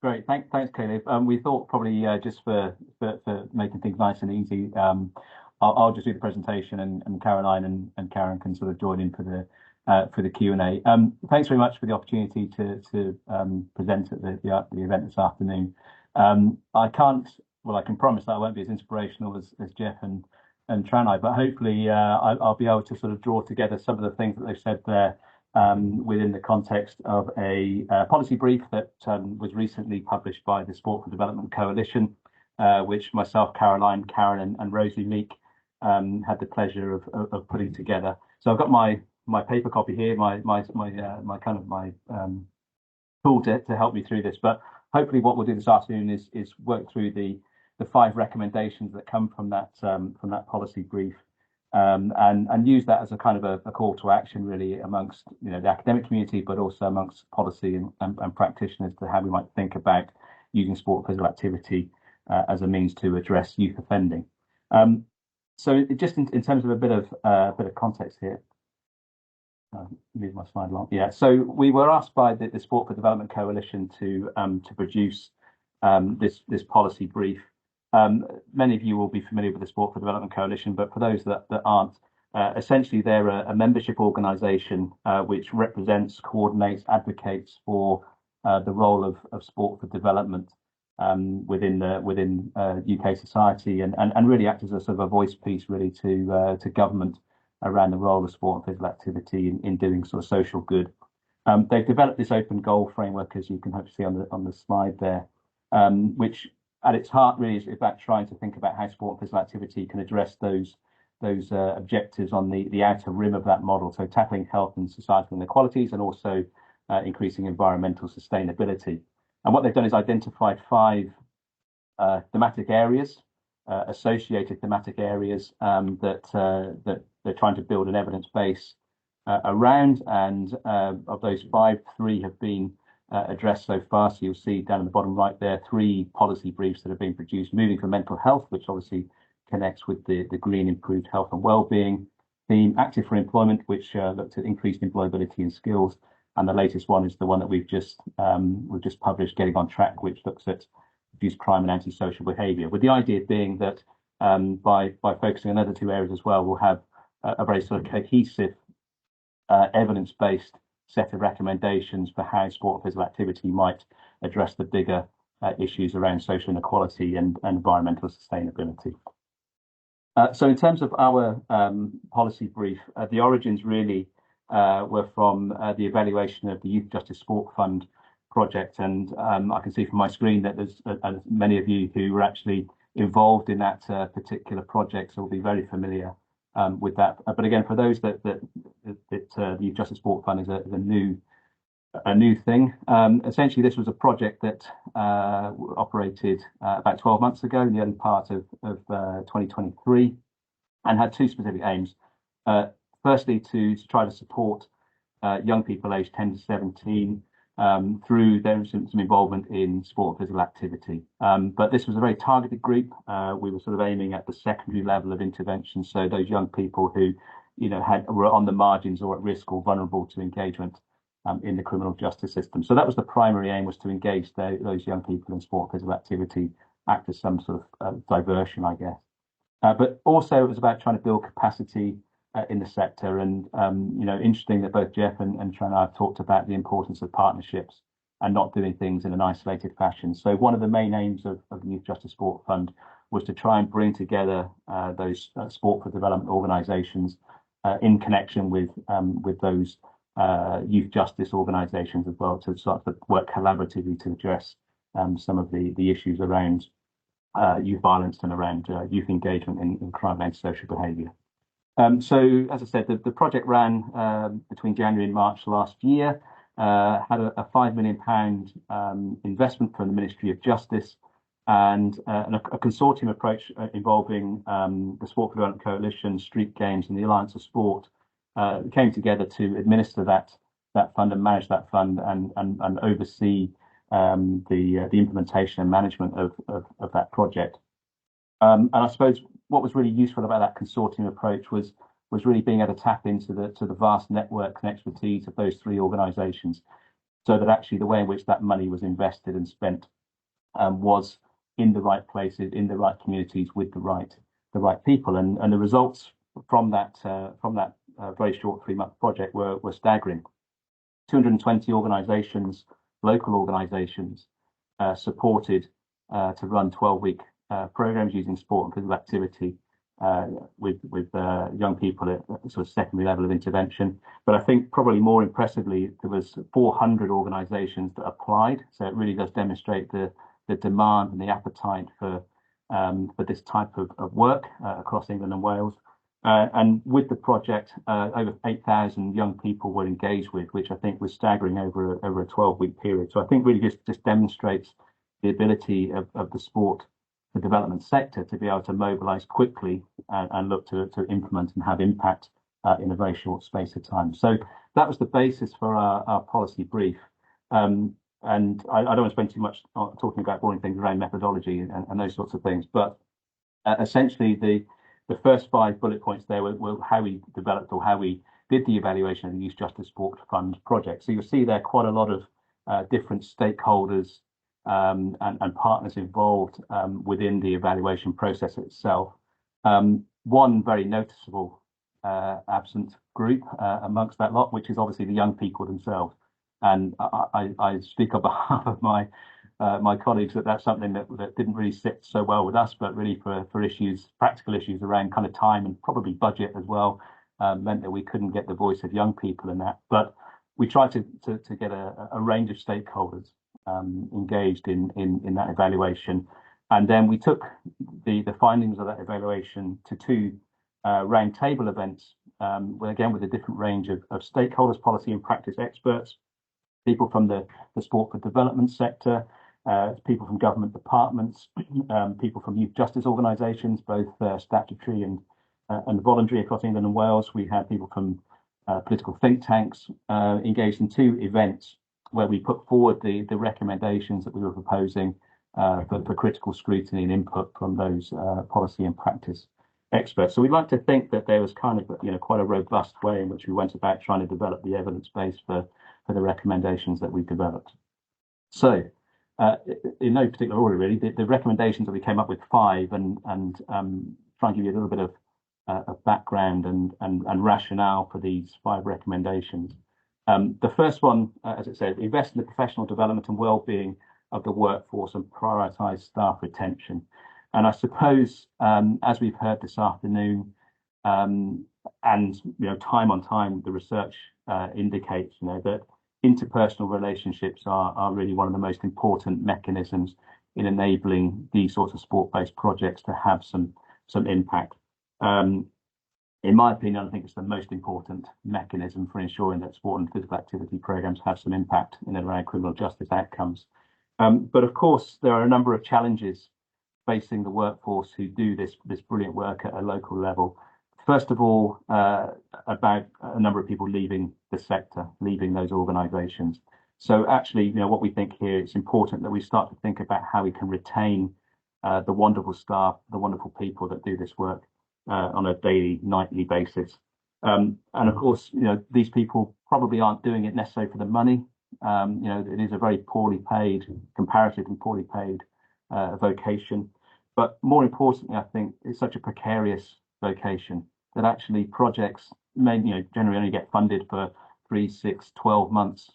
Great, thanks, Caleb. We thought probably just for making things nice and easy, I'll just do the presentation, and Caroline and Karen can sort of join in for the Q&A. Thanks very much for the opportunity to present at the event this afternoon. I can't well, I can promise that I won't be as inspirational as Jeff and Tranai, but hopefully I'll be able to sort of draw together some of the things that they've said there within the context of a policy brief that was recently published by the Sport for Development Coalition, which myself, Caroline, Karen, and Rosie Meek had the pleasure of putting together. So I've got my paper copy here, my tool to help me through this. But hopefully, what we'll do this afternoon is work through the 5 recommendations that come from that policy brief, and use that as a kind of a call to action, really, amongst the academic community, but also amongst policy and practitioners, to how we might think about using sport physical activity as a means to address youth offending. So just in terms of a bit of context here. Move my slide along. Yeah, so we were asked by the Sport for Development Coalition to produce this policy brief. Many of you will be familiar with the Sport for Development Coalition, but for those that aren't, essentially they're a membership organisation which represents, coordinates, advocates for the role of sport for development within UK society, and really act as a sort of a voice piece, really, to government around the role of sport and physical activity in doing sort of social good. They've developed this open goal framework, as you can hopefully see on the slide there, which at its heart really is about trying to think about how sport and physical activity can address those objectives on the outer rim of that model. So tackling health and societal inequalities, and also increasing environmental sustainability. And what they've done is identified 5 thematic areas, associated thematic areas that they're trying to build an evidence base around. And of those 5, 3 have been addressed so far. So you'll see down in the bottom right there 3 policy briefs that have been produced: moving for mental health, which obviously connects with the green improved health and well-being theme; active for employment, which looked at increased employability and skills; and the latest one is the one that we've just published, getting on track, which looks at reduced crime and antisocial behaviour, with the idea being that by focusing on the other 2 areas as well, we'll have a very sort of cohesive evidence-based set of recommendations for how sport and physical activity might address the bigger issues around social inequality and environmental sustainability. So in terms of our policy brief, the origins really were from the evaluation of the Youth Justice Sport Fund project, and I can see from my screen that there's many of you who were actually involved in that particular project, so will be very familiar with that. But again, for those that the Youth Justice Sport Fund is a new thing. Essentially, this was a project that operated about 12 months ago, in the early part of 2023, and had 2 specific aims. Firstly, to try to support young people aged 10 to 17 through some involvement in sport and physical activity. But this was a very targeted group. We were sort of aiming at the secondary level of intervention, so those young people who were on the margins or at risk or vulnerable to engagement in the criminal justice system. So that was the primary aim, was to engage those young people in sport and physical activity, act as some sort of diversion, I guess. But also it was about trying to build capacity in the sector, and interesting that both Jeff and Tranai have talked about the importance of partnerships and not doing things in an isolated fashion. So one of the main aims of the Youth Justice Sport Fund was to try and bring together those sport for development organisations in connection with those youth justice organisations as well, to start to work collaboratively to address some of the issues around youth violence and around youth engagement in crime and antisocial behaviour. So, as I said, the project ran between January and March last year, had a £5 million investment from the Ministry of Justice, and a consortium approach involving the Sport for Development Coalition, Street Games, and the Alliance of Sport came together to administer that fund and manage that fund, and oversee the implementation and management of that project. And I suppose what was really useful about that consortium approach was really being able to tap into the vast network and expertise of those 3 organisations, so that actually the way in which that money was invested and spent was in the right places, in the right communities, with the right people. And the results from that very short 3-month project were staggering. 220 organisations, local organisations, supported to run 12-week programs using sport and physical activity with young people at sort of secondary level of intervention. But I think probably more impressively, there was 400 organisations that applied. So it really does demonstrate the demand and the appetite for this type of work across England and Wales. And with the project, over 8,000 young people were engaged with, which I think was staggering over a 12-week period. So I think really just demonstrates the ability of the sport, the development sector, to be able to mobilise quickly and look to implement and have impact in a very short space of time. So that was the basis for our policy brief. And I don't want to spend too much talking about boring things around methodology and those sorts of things, but essentially the first 5 bullet points there were how we developed or how we did the evaluation of the Youth Justice Sport Fund project. So you'll see there quite a lot of different stakeholders and partners involved within the evaluation process itself. One very noticeable absent group amongst that lot, which is obviously the young people themselves. And I speak on behalf of my colleagues that's something that didn't really sit so well with us, but really for issues, practical issues around kind of time and probably budget as well, meant that we couldn't get the voice of young people in that. But we tried to get a range of stakeholders engaged in that evaluation. And then we took the findings of that evaluation to 2 round table events, again with a different range of stakeholders, policy and practice experts, people from the sport for development sector, people from government departments, people from youth justice organisations, both statutory and voluntary across England and Wales. We had people from political think tanks engaged in 2 events where we put forward the recommendations that we were proposing for critical scrutiny and input from those policy and practice experts. So we'd like to think that there was kind of quite a robust way in which we went about trying to develop the evidence base for the recommendations that we developed. So in no particular order really, the recommendations that we came up with 5 and try and give you a little bit of background and rationale for these 5 recommendations. The first one, as it says, invest in the professional development and well-being of the workforce and prioritise staff retention. And I suppose, as we've heard this afternoon, and time on time, the research indicates that interpersonal relationships are really one of the most important mechanisms in enabling these sorts of sport-based projects to have some impact. In my opinion, I think it's the most important mechanism for ensuring that sport and physical activity programs have some impact in and around criminal justice outcomes. But of course, there are a number of challenges facing the workforce who do this brilliant work at a local level. First of all, about a number of people leaving the sector, leaving those organisations. So actually, what we think here, it's important that we start to think about how we can retain the wonderful staff, the wonderful people that do this work on a daily, nightly basis. And of course, these people probably aren't doing it necessarily for the money. It is a very poorly paid, comparatively poorly paid vocation. But more importantly, I think it's such a precarious vocation that actually projects may, generally only get funded for 3, 6, 12 months.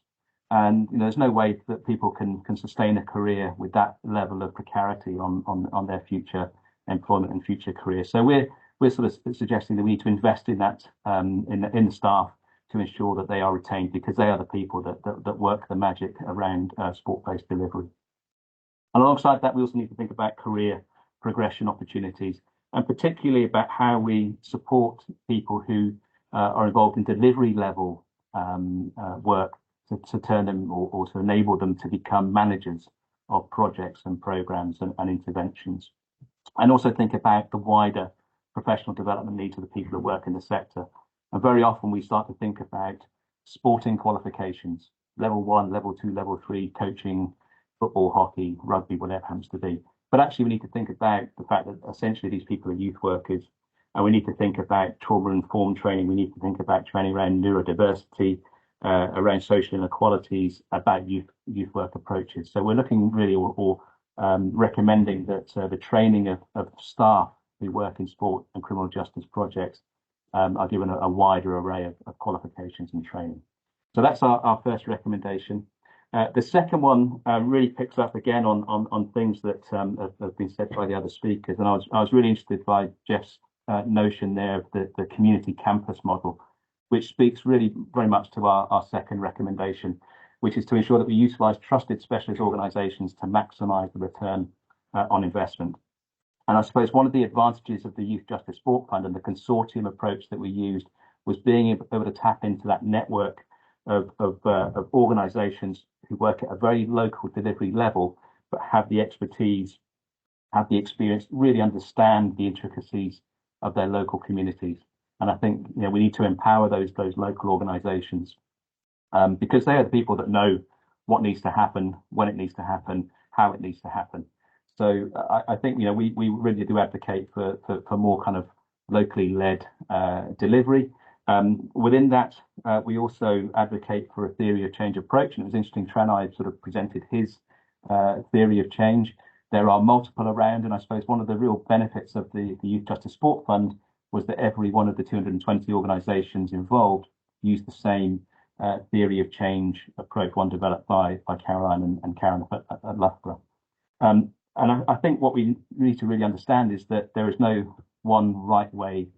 And there's no way that people can sustain a career with that level of precarity on their future employment and future career. So we're sort of suggesting that we need to invest in that in the staff to ensure that they are retained, because they are the people that work the magic around sport-based delivery. Alongside that, we also need to think about career progression opportunities, and particularly about how we support people who are involved in delivery level work to turn them or to enable them to become managers of projects and programs and interventions. And also think about the wider professional development needs of the people who work in the sector. And very often we start to think about sporting qualifications, level 1, level 2, level 3, coaching, football, hockey, rugby, whatever it happens to be. But actually we need to think about the fact that essentially these people are youth workers, and we need to think about trauma-informed training. We need to think about training around neurodiversity, around social inequalities, about youth work approaches. So we're looking really or recommending that the training of staff who work in sport and criminal justice projects are given a wider array of qualifications and training. So that's our first recommendation. The second one really picks up again on things that have been said by the other speakers, and I was really interested by Jeff's notion there of the community campus model, which speaks really very much to our second recommendation, which is to ensure that we utilise trusted specialist organisations to maximise the return on investment. And I suppose one of the advantages of the Youth Justice Sport Fund and the consortium approach that we used was being able to tap into that network of organisations who work at a very local delivery level, but have the expertise, have the experience, really understand the intricacies of their local communities. And I think we need to empower those local organisations because they are the people that know what needs to happen, when it needs to happen, how it needs to happen. So I think we really do advocate for more kind of locally led delivery. Within that, we also advocate for a theory of change approach, and it was interesting. Tranai sort of presented his theory of change. There are multiple around, and I suppose one of the real benefits of the Youth Justice Sport Fund was that every one of the 220 organisations involved used the same theory of change approach, one developed by Caroline and Karen at Loughborough. And I think what we need to really understand is that there is no one right way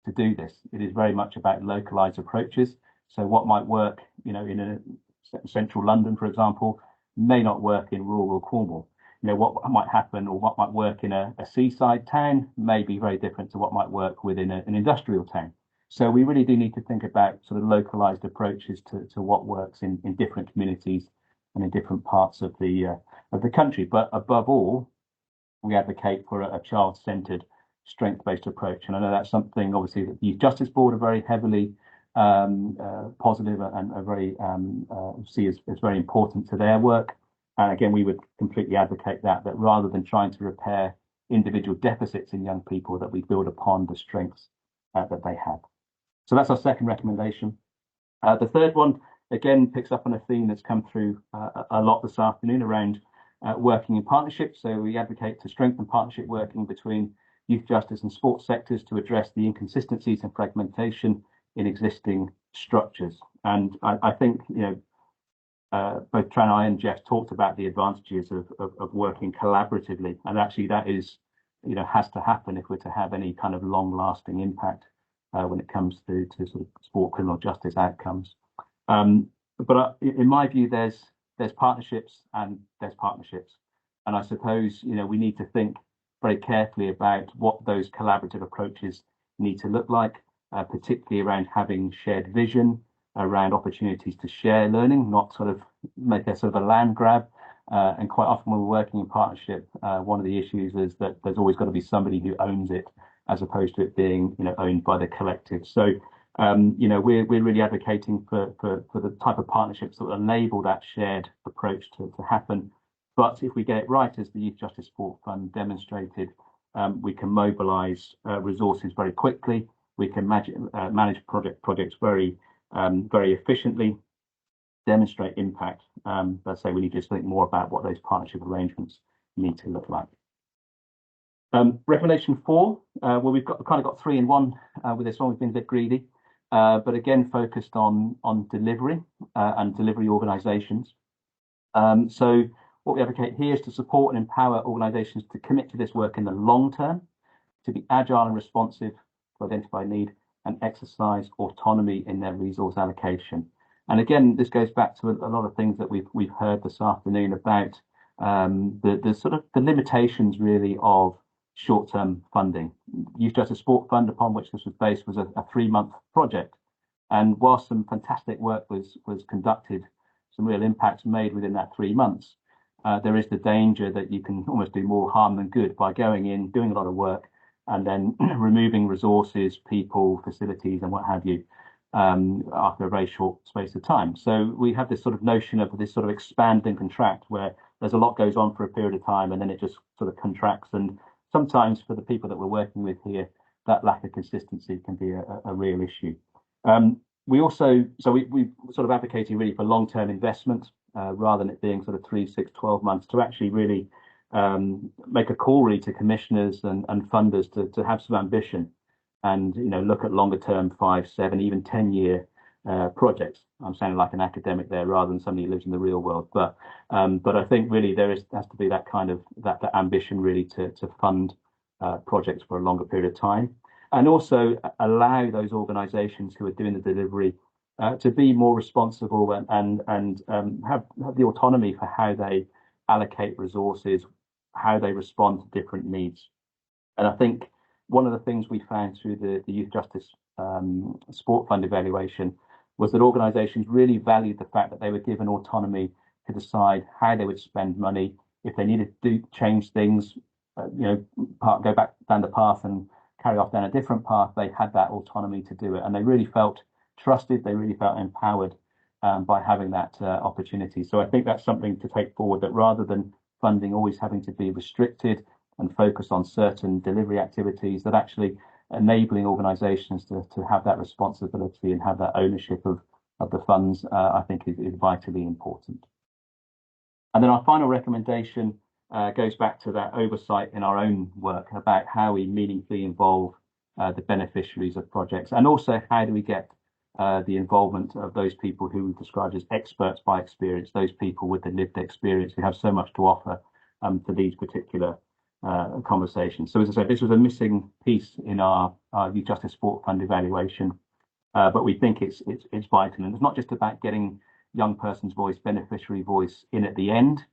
to do this. It is very much about localized approaches. So what might work, in a central London, for example, may not work in rural Cornwall. What might happen or what might work in a seaside town may be very different to what might work within an industrial town. So we really do need to think about sort of localized approaches to what works in different communities and in different parts of the country. But above all, we advocate for a child-centred, strength-based approach. And I know that's something, obviously, that the Youth Justice Board are very heavily positive and are very see as very important to their work. And again, we would completely advocate that rather than trying to repair individual deficits in young people, that we build upon the strengths that they have. So that's our second recommendation. The third one, again, picks up on a theme that's come through a lot this afternoon around working in partnership. So we advocate to strengthen partnership working between youth justice and sports sectors to address the inconsistencies and fragmentation in existing structures. And I think, both Tranai and Jeff talked about the advantages of working collaboratively. And actually that is, has to happen if we're to have any kind of long lasting impact when it comes to sort of sport criminal justice outcomes. But in my view, there's partnerships and there's partnerships. And I suppose, we need to think very carefully about what those collaborative approaches need to look like, particularly around having shared vision, around opportunities to share learning, not sort of make a sort of a land grab. And quite often when we're working in partnership, one of the issues is that there's always got to be somebody who owns it, as opposed to it being, owned by the collective. So, we're really advocating for the type of partnerships that will enable that shared approach to happen. But if we get it right, as the Youth Justice Sport Fund demonstrated, we can mobilise resources very quickly. We can manage projects very efficiently, demonstrate impact. But I say we need to think more about what those partnership arrangements need to look like. Recommendation 4, well, we've kind of got 3 in 1 with this one. We've been a bit greedy, but again focused on delivery and delivery organisations. So what we advocate here is to support and empower organisations to commit to this work in the long term, to be agile and responsive to identify need, and exercise autonomy in their resource allocation. And again, this goes back to a lot of things that we've heard this afternoon about the sort of the limitations really of short-term funding. Youth Justice Sport Fund, upon which this was based, was a 3-month project. And whilst some fantastic work was conducted, some real impacts made within that 3 months, there is the danger that you can almost do more harm than good by going in, doing a lot of work, and then removing resources, people, facilities, and what have you, after a very short space of time. So we have this sort of notion of this sort of expand and contract, where there's a lot goes on for a period of time, and then it just sort of contracts. And sometimes for the people that we're working with here, that lack of consistency can be a real issue. We also, we sort of advocating really for long-term investment, rather than it being sort of 3, 6, 12 months, to actually really make a call really to commissioners and funders to have some ambition and look at longer term 5, 7, even 10-year projects. I'm sounding like an academic there rather than somebody who lives in the real world. But I think really has to be that kind of that ambition really to fund projects for a longer period of time, and also allow those organisations who are doing the delivery to be more responsible and have the autonomy for how they allocate resources, how they respond to different needs. And I think one of the things we found through the Youth Justice Sport Fund evaluation was that organisations really valued the fact that they were given autonomy to decide how they would spend money, if they needed to change things, go back down the path and carry off down a different path. They had that autonomy to do it, and they really felt trusted. They really felt empowered by having that opportunity. So I think that's something to take forward, that rather than funding always having to be restricted and focus on certain delivery activities, that actually enabling organisations to have that responsibility and have that ownership of the funds, I think is vitally important. And then our final recommendation goes back to that oversight in our own work about how we meaningfully involve the beneficiaries of projects, and also how do we get the involvement of those people who we described as experts by experience, those people with the lived experience who have so much to offer to these particular conversations. So as I said, this was a missing piece in our Youth Justice Sport Fund evaluation, but we think it's vital. And it's not just about getting young person's voice, beneficiary voice in at the end.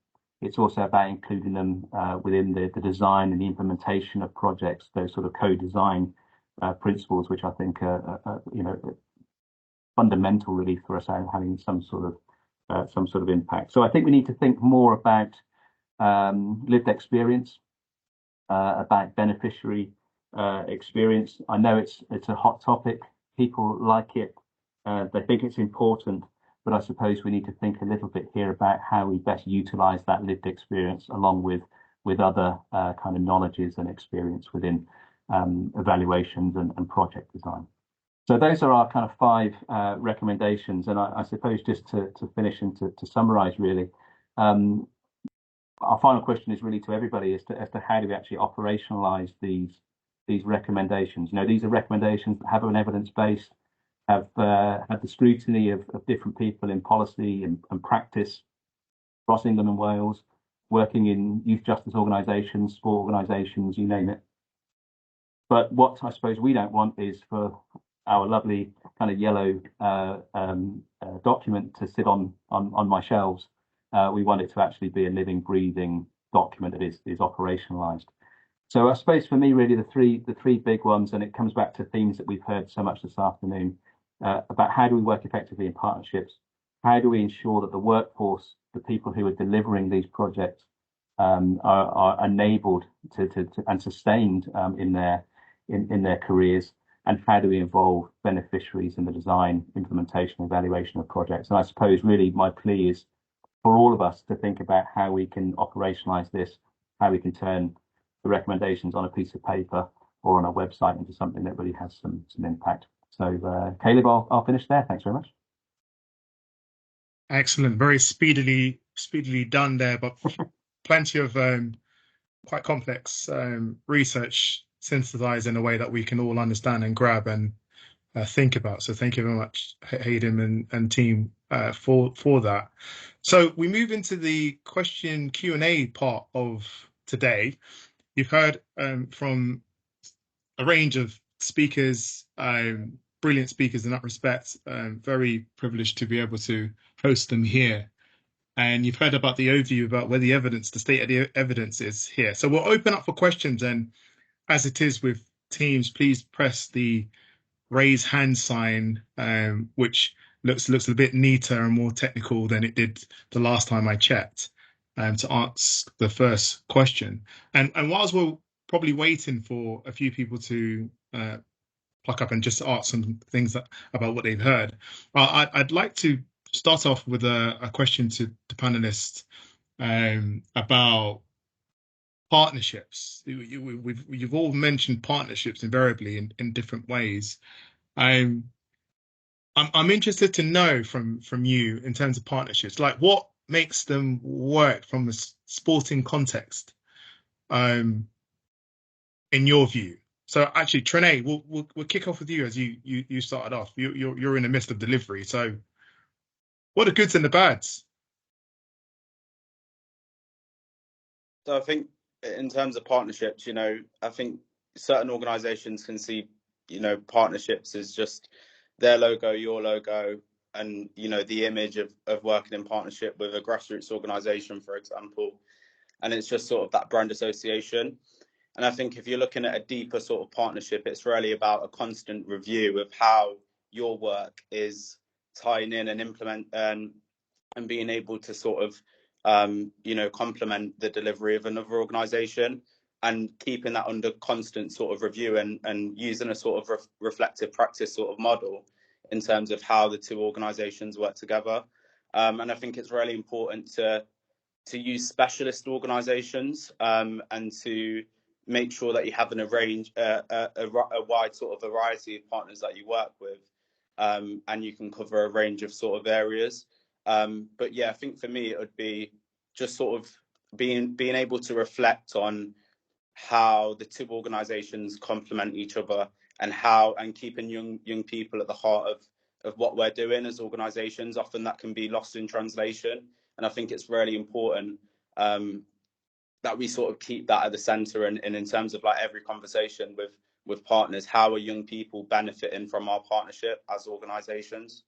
It's also about including them within the design and the implementation of projects, those sort of co-design principles, which I think are fundamental really for us having some sort of impact. So I think we need to think more about lived experience, about beneficiary experience. I know it's a hot topic. People like it. They think it's important, but I suppose we need to think a little bit here about how we best utilise that lived experience along with other kind of knowledges and experience within evaluations and project design. So those are our kind of 5 recommendations, and I suppose just to finish and to summarise really, our final question is really to everybody as to how do we actually operationalise these recommendations. These are recommendations that have an evidence base, have the scrutiny of different people in policy and practice across England and Wales, working in youth justice organisations, sport organisations, you name it. But what I suppose we don't want is for our lovely kind of yellow document to sit on my shelves. We want it to actually be a living, breathing document that is operationalised. So I suppose for me, really, the three big ones, and it comes back to themes that we've heard so much this afternoon, about how do we work effectively in partnerships? How do we ensure that the workforce, the people who are delivering these projects, are enabled to and sustained in their careers? And how do we involve beneficiaries in the design, implementation, evaluation of projects? And I suppose really my plea is for all of us to think about how we can operationalise this, how we can turn the recommendations on a piece of paper or on a website into something that really has some impact. So Caleb, I'll finish there. Thanks very much. Excellent. Very speedily done there, but plenty of quite complex research synthesized in a way that we can all understand and grab and think about. So thank you very much, Hayden and team, for that. So we move into the question Q&A part of today. You've heard from a range of speakers, brilliant speakers in that respect. Very privileged to be able to host them here. And you've heard about the overview about where the state of the evidence is here. So we'll open up for questions, and as it is with teams, please press the raise hand sign, which looks a bit neater and more technical than it did the last time I checked, to ask the first question. And whilst we're probably waiting for a few people to pluck up and just ask some things about what they've heard, I'd like to start off with a question to the panelists about partnerships. You've all mentioned partnerships invariably in different ways. I'm interested to know from you in terms of partnerships, like what makes them work from a sporting context, in your view. So actually, Trinae, we'll kick off with you as you started off. You're in the midst of delivery. So what are the goods and the bads? So I think in terms of partnerships, I think certain organisations can see, partnerships as just their logo, your logo, and the image of working in partnership with a grassroots organisation, for example, and it's just sort of that brand association. And I think if you're looking at a deeper sort of partnership, it's really about a constant review of how your work is tying in and implement and being able to sort of complement the delivery of another organization, and keeping that under constant sort of review, and using a sort of reflective practice sort of model in terms of how the two organizations work together. And I think it's really important to use specialist organizations, and to make sure that you have a wide sort of variety of partners that you work with, and you can cover a range of sort of areas. But yeah, I think for me it would be just sort of being able to reflect on how the two organizations complement each other, and keeping young people at the heart of what we're doing as organizations. Often that can be lost in translation, and I think it's really important that we sort of keep that at the center, and in terms of like every conversation with partners, how are young people benefiting from our partnership as organizations?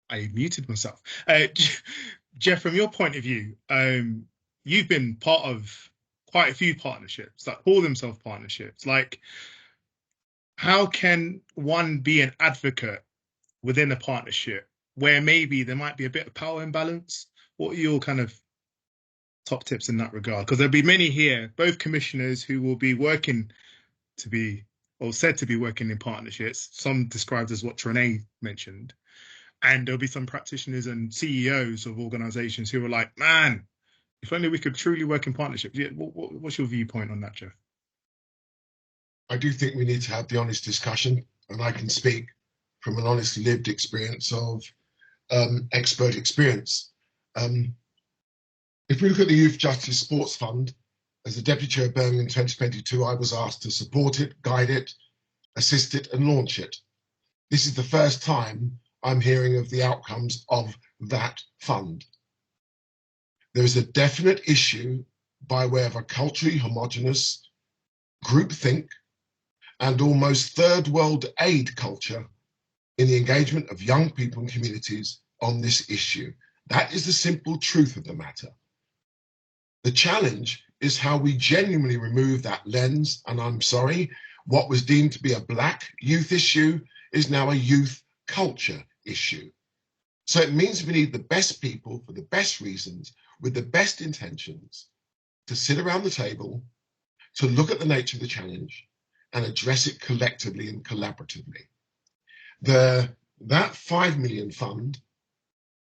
I muted myself. Jeff, from your point of view, you've been part of quite a few partnerships that call themselves partnerships. Like, how can one be an advocate within a partnership where maybe there might be a bit of power imbalance? What are your kind of top tips in that regard? Because there'll be many here, both commissioners who will be working to be, or said to be working in partnerships, some described as what Trinae mentioned. And there'll be some practitioners and CEOs of organizations who are like, man, if only we could truly work in partnerships. Yeah, what's your viewpoint on that, Jeff? I do think we need to have the honest discussion, and I can speak from an honest lived experience of expert experience. If we look at the Youth Justice Sports Fund, as the Deputy Chair of Birmingham in 2022, I was asked to support it, guide it, assist it, and launch it. This is the first time I'm hearing of the outcomes of that fund. There is a definite issue by way of a culturally homogenous groupthink and almost third world aid culture in the engagement of young people and communities on this issue. That is the simple truth of the matter. The challenge is how we genuinely remove that lens, and I'm sorry, what was deemed to be a Black youth issue is now a youth culture issue. So it means we need the best people for the best reasons, with the best intentions, to sit around the table, to look at the nature of the challenge and address it collectively and collaboratively. That 5 million fund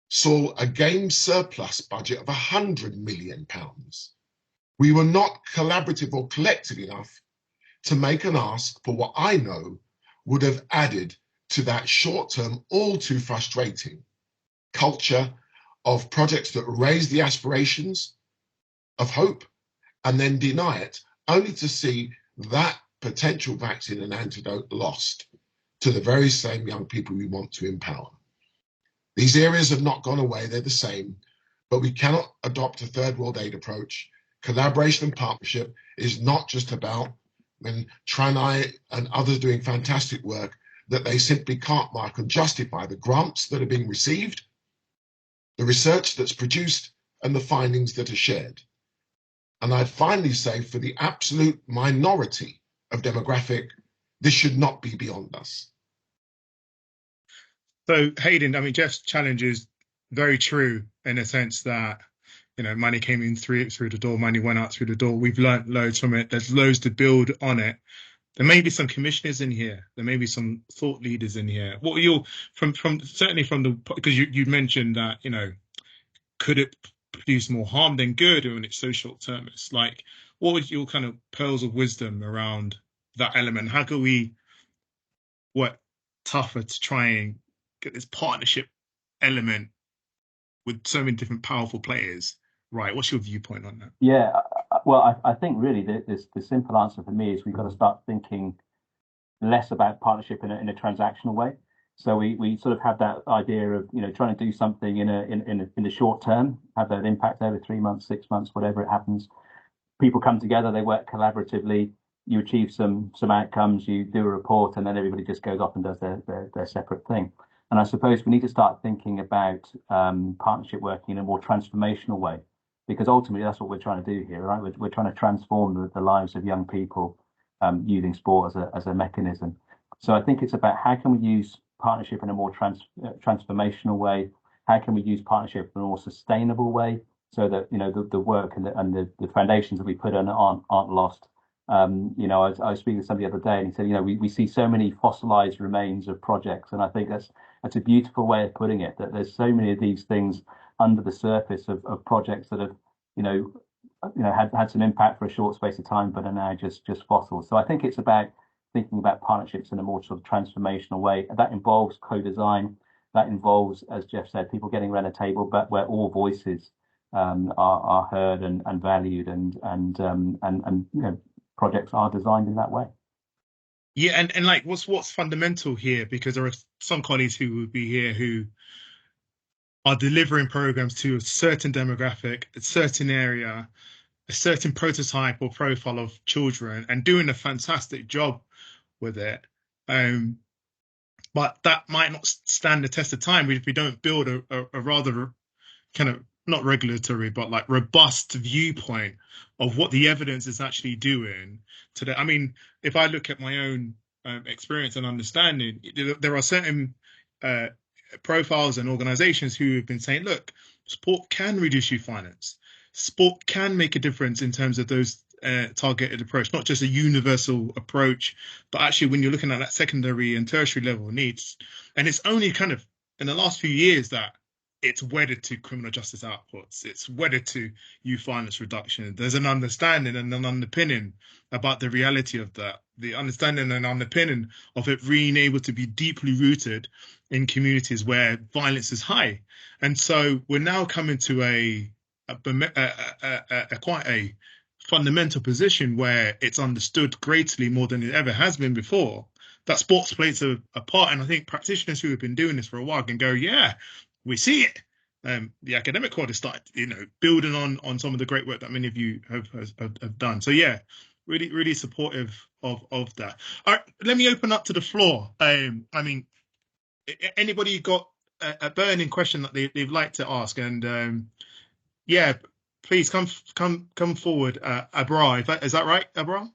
saw a game surplus budget of £100 million. We were not collaborative or collective enough to make an ask for what I know would have added to that short-term, all too frustrating culture of projects that raise the aspirations of hope and then deny it, only to see that potential vaccine and antidote lost to the very same young people we want to empower. These areas have not gone away, they're the same, but we cannot adopt a third world aid approach. Collaboration and partnership is not just about, when Tranai and others doing fantastic work, that they simply can't mark and justify the grants that are being received, the research that's produced, and the findings that are shared. And I'd finally say, for the absolute minority of demographic, this should not be beyond us. So Hayden, I mean, Jeff's challenge is very true in a sense that, money came in through the door, money went out through the door. We've learned loads from it. There's loads to build on it. There may be some commissioners in here. There may be some thought leaders in here. What are your, from certainly from the, because you mentioned that, could it produce more harm than good when it's so short termist? Like, what would your kind of pearls of wisdom around that element? How can we work tougher to try and get this partnership element with so many different powerful players right? What's your viewpoint on that? Yeah, well, I think really the simple answer for me is we've got to start thinking less about partnership in a transactional way. So we sort of have that idea of trying to do something in the short term, have that impact over 3 months, 6 months, whatever it happens. People come together, they work collaboratively, you achieve some outcomes, you do a report, and then everybody just goes off and does their separate thing. And I suppose we need to start thinking about partnership working in a more transformational way, because ultimately that's what we're trying to do here, right? We're trying to transform the lives of young people using sport as a mechanism. So I think it's about how can we use partnership in a more transformational way? How can we use partnership in a more sustainable way so that the work and the foundations that we put on aren't lost? I was speaking to somebody the other day, and he said, we see so many fossilized remains of projects, and I think that's a beautiful way of putting it. That there's so many of these things under the surface of projects that have had some impact for a short space of time, but are now just fossils. So I think it's about thinking about partnerships in a more sort of transformational way. That involves co-design. That involves, as Jeff said, people getting around a table, but where all voices are heard and valued, and projects are designed in that way. Yeah, and like what's fundamental here, because there are some colleagues who would be here who are delivering programs to a certain demographic, a certain area, a certain prototype or profile of children, and doing a fantastic job with it. But that might not stand the test of time if we don't build a rather kind of not regulatory, but like robust viewpoint of what the evidence is actually doing today. I mean, if I look at my own experience and understanding, there are certain profiles and organizations who have been saying, look, sport can reduce youth finance. Sport can make a difference in terms of those targeted approach, not just a universal approach, but actually when you're looking at that secondary and tertiary level needs. And it's only kind of in the last few years that it's wedded to criminal justice outputs. It's wedded to youth violence reduction. There's an understanding and an underpinning about the reality of that, the understanding and underpinning of it being able to be deeply rooted in communities where violence is high. And so we're now coming to a quite a fundamental position where it's understood greatly more than it ever has been before that sports plays a part. And I think practitioners who have been doing this for a while can go, yeah, we see it. The academic world has started, building on some of the great work that many of you have done. So yeah, really, really supportive of that. All right, let me open up to the floor. I mean, anybody got a burning question that they'd like to ask? And yeah, please come forward, Abra. Is that right, Abra?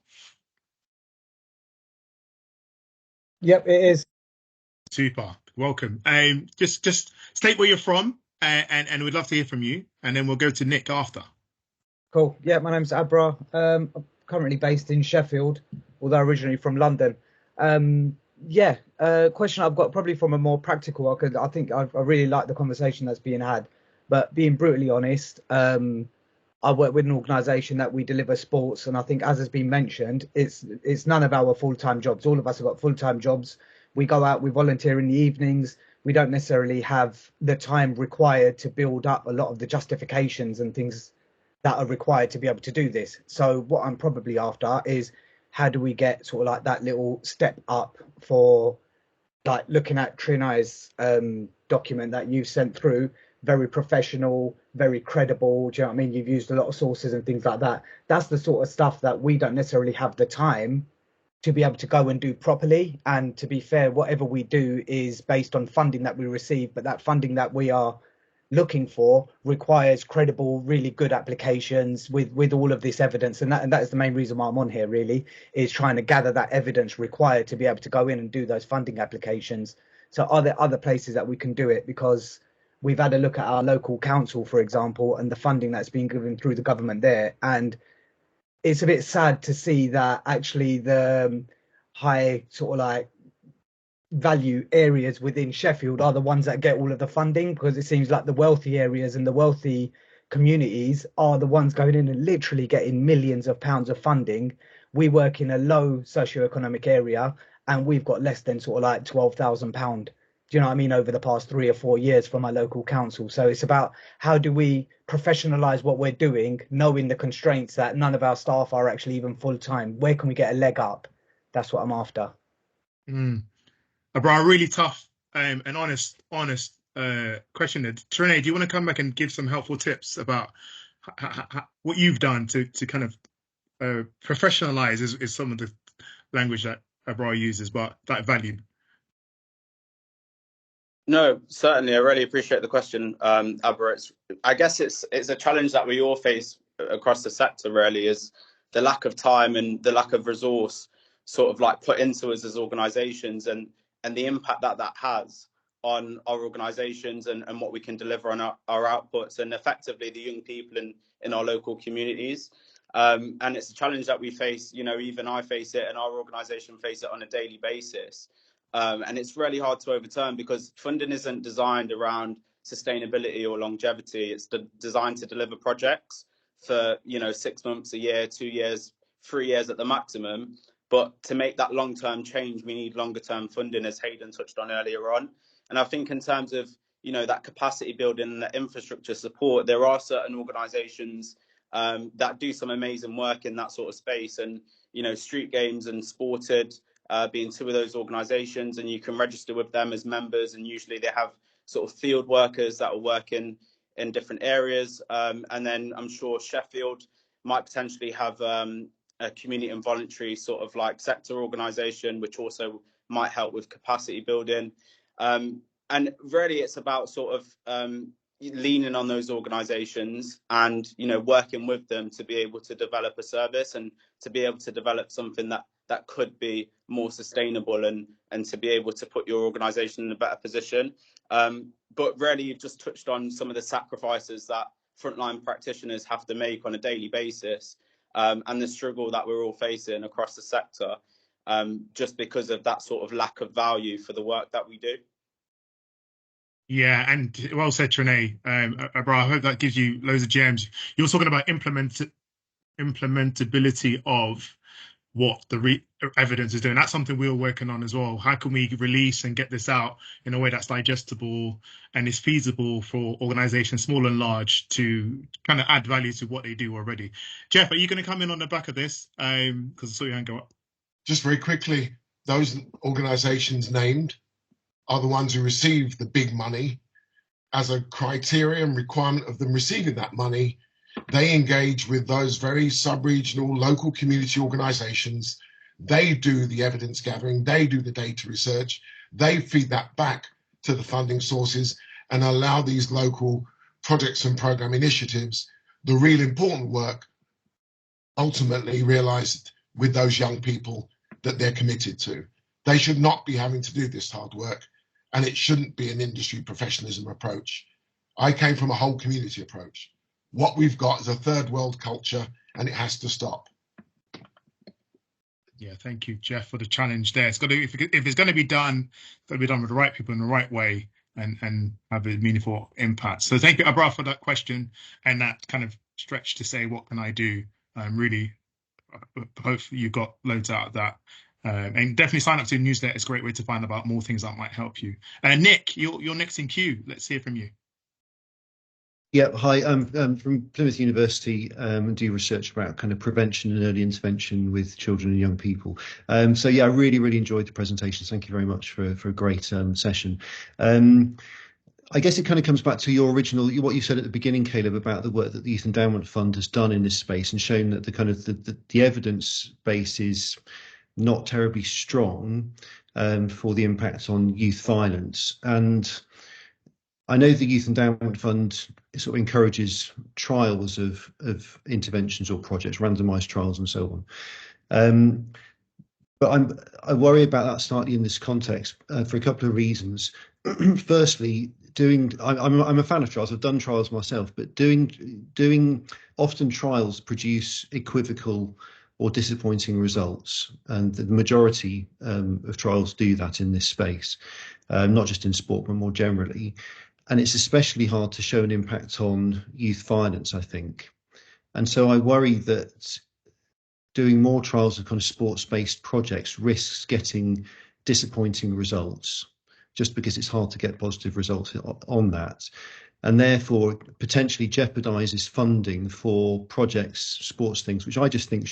Yep, it is. Super. Welcome. Just state where you're from, and we'd love to hear from you, and then we'll go to Nick after. Cool. Yeah, my name's Abra. I'm currently based in Sheffield, although originally from London. Question I've got probably from a more practical. I think I really like the conversation that's being had, but being brutally honest, I work with an organisation that we deliver sports, and I think, as has been mentioned, it's none of our full-time jobs. All of us have got full-time jobs. We go out, we volunteer in the evenings. We don't necessarily have the time required to build up a lot of the justifications and things that are required to be able to do this. So what I'm probably after is, how do we get sort of like that little step up for, like, looking at Trinai's document that you've sent through, very professional, very credible. Do you know what I mean? You've used a lot of sources and things like that. That's the sort of stuff that we don't necessarily have the time to be able to go and do properly. And to be fair, whatever we do is based on funding that we receive, but that funding that we are looking for requires credible, really good applications with all of this evidence. And that is the main reason why I'm on here, really, is trying to gather that evidence required to be able to go in and do those funding applications. So are there other places that we can do it? Because we've had a look at our local council, for example, and the funding that's been given through the government there. And it's a bit sad to see that actually the high sort of like value areas within Sheffield are the ones that get all of the funding, because it seems like the wealthy areas and the wealthy communities are the ones going in and literally getting millions of pounds of funding. We work in a low socioeconomic area and we've got less than sort of like £12,000 Do you know what I mean, over the past 3 or 4 years for my local council. So it's about how do we professionalize what we're doing, knowing the constraints that none of our staff are actually even full time. Where can we get a leg up? That's what I'm after. Mm. Bro, a really tough and honest question. Trine, do you want to come back and give some helpful tips about what you've done to kind of professionalize is some of the language that Abra uses, but that value. No, certainly. I really appreciate the question, Abra. I guess it's a challenge that we all face across the sector, really, is the lack of time and the lack of resource sort of like put into us as organisations, and the impact that has on our organisations and what we can deliver on our outputs and effectively the young people in our local communities. And it's a challenge that we face, you know, even I face it and our organisation face it on a daily basis. And it's really hard to overturn because funding isn't designed around sustainability or longevity. It's designed to deliver projects for, you know, 6 months, a year, 2 years, 3 years at the maximum. But to make that long-term change, we need longer-term funding, as Hayden touched on earlier on. And I think in terms of, you know, that capacity building and that infrastructure support, there are certain organisations that do some amazing work in that sort of space. And, you know, Street Games and Sported being two of those organisations, and you can register with them as members, and usually they have sort of field workers that are working in different areas. And then I'm sure Sheffield might potentially have a community and voluntary sort of like sector organisation, which also might help with capacity building. And really it's about sort of leaning on those organisations and, you know, working with them to be able to develop a service and to be able to develop something that could be more sustainable and to be able to put your organisation in a better position. But really, you've just touched on some of the sacrifices that frontline practitioners have to make on a daily basis, and the struggle that we're all facing across the sector, just because of that sort of lack of value for the work that we do. Yeah, and well said, Trine. Bro, I hope that gives you loads of gems. You're talking about implementability of what the evidence is doing. That's something we're working on as well. How can we release and get this out in a way that's digestible and is feasible for organizations, small and large, to kind of add value to what they do already? Jeff, are you going to come in on the back of this? Because I saw your hand go up. Just very quickly, those organizations named are the ones who receive the big money. As a criteria and requirement of them receiving that money, they engage with those very sub-regional local community organizations. They do the evidence gathering, they do the data research, they feed that back to the funding sources and allow these local projects and program initiatives, the real important work, ultimately realized with those young people that they're committed to. They should not be having to do this hard work, and it shouldn't be an industry professionalism approach. I came from a whole community approach. What we've got is a third world culture, and it has to stop. Yeah, thank you, Jeff, for the challenge there. It's got to, if it's going to be done, it's got to be done with the right people in the right way and have a meaningful impact. So thank you, Abra, for that question and that kind of stretch to say, what can I do? Really, hopefully you got loads out of that. And definitely sign up to the newsletter. It's a great way to find out more things that might help you. Nick, you're next in queue. Let's hear from you. Yeah, hi. I'm from Plymouth University and do research about kind of prevention and early intervention with children and young people. So yeah, I really enjoyed the presentation. Thank you very much for a great session. I guess it kind of comes back to your original, what you said at the beginning, Caleb, about the work that the Youth Endowment Fund has done in this space and shown that the kind of the evidence base is not terribly strong for the impact on youth violence. And I know the Youth Endowment Fund sort of encourages trials of interventions or projects, randomised trials and so on. But I worry about that slightly in this context for a couple of reasons. Firstly, I'm a fan of trials. I've done trials myself, but doing often trials produce equivocal or disappointing results, and the majority of trials do that in this space, not just in sport but more generally. And it's especially hard to show an impact on youth violence, I think. And so I worry that doing more trials of kind of sports-based projects risks getting disappointing results just because it's hard to get positive results on that, and therefore potentially jeopardises funding for projects, sports things, which I just think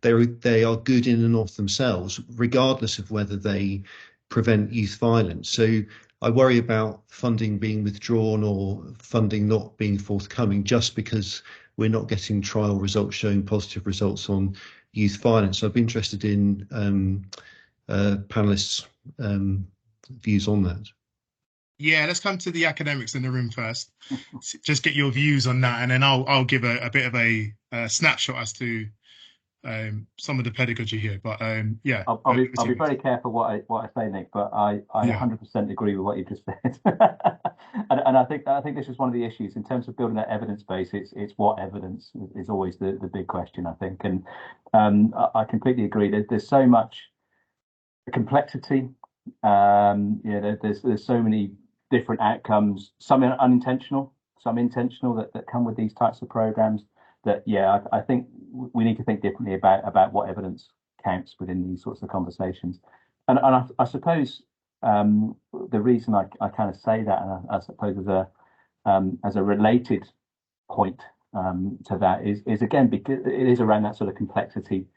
they are good in and of themselves, regardless of whether they prevent youth violence. So I worry about funding being withdrawn or funding not being forthcoming just because we're not getting trial results showing positive results on youth violence. So I'd be interested in panelists' views on that. Yeah, let's come to the academics in the room first. Just get your views on that, and then I'll give a bit of a snapshot as to some of the pedagogy here. But yeah, I'll be very careful what I say, Nick. But I 100% agree with what you just said, and I think this is one of the issues in terms of building that evidence base. It's what evidence is always the big question, I think, and I completely agree. There's so much complexity. There's so many different outcomes, some unintentional, some intentional that come with these types of programs. That I think we need to think differently about what evidence counts within these sorts of conversations. And I suppose the reason I kind of say that, and I suppose as a related point to that is again because it is around that sort of complexity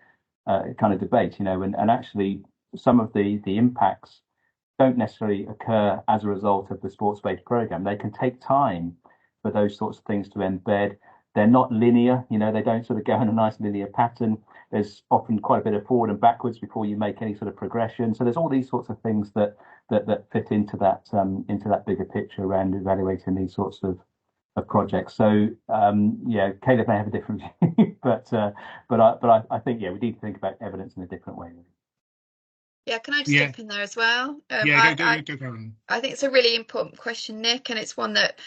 kind of debate, and actually some of the impacts don't necessarily occur as a result of the sports-based program. They can take time for those sorts of things to embed. They're not linear, they don't sort of go in a nice linear pattern. There's often quite a bit of forward and backwards before you make any sort of progression. So there's all these sorts of things that fit into that bigger picture around evaluating these sorts of projects. So Caleb may have a different view, but I think we need to think about evidence in a different way. Yeah, can I just jump in there as well? Go, Karen. I think it's a really important question, Nick, and it's one that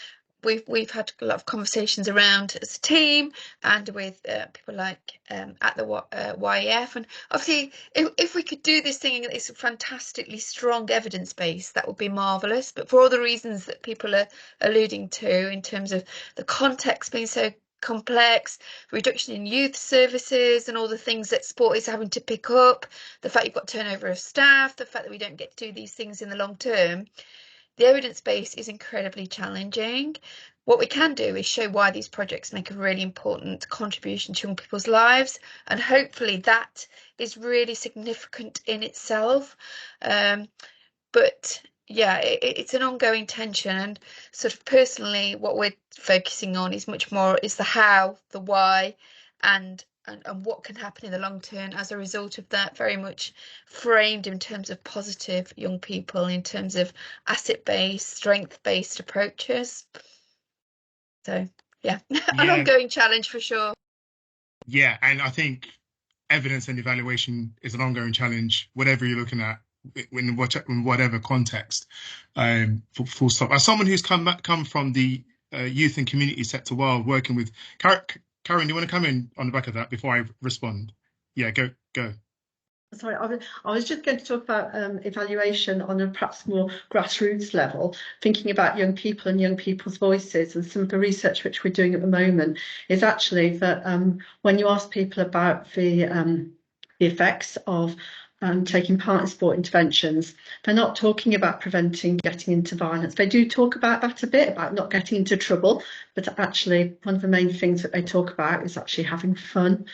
we've had a lot of conversations around as a team and with people like at the YEF. And obviously, if we could do this thing and it's a fantastically strong evidence base, that would be marvellous. But for all the reasons that people are alluding to in terms of the context being so complex, reduction in youth services and all the things that sport is having to pick up, the fact you've got turnover of staff, the fact that we don't get to do these things in the long term, the evidence base is incredibly challenging. What we can do is show why these projects make a really important contribution to young people's lives, and hopefully that is really significant in itself. But it's an ongoing tension, and sort of personally what we're focusing on is much more is the how, the why, and what can happen in the long term as a result of that, very much framed in terms of positive young people, in terms of asset-based, strength-based approaches. So an ongoing challenge for sure. Yeah, and I think evidence and evaluation is an ongoing challenge, whatever you're looking at, in whatever context. Full stop. As someone who's come from the youth and community sector while working with Karen, do you want to come in on the back of that before I respond? Yeah, go. Sorry, I was just going to talk about evaluation on a perhaps more grassroots level, thinking about young people and young people's voices. And some of the research which we're doing at the moment is actually that when you ask people about the effects of taking part in sport interventions, they're not talking about preventing getting into violence. They do talk about that a bit, about not getting into trouble, but actually one of the main things that they talk about is actually having fun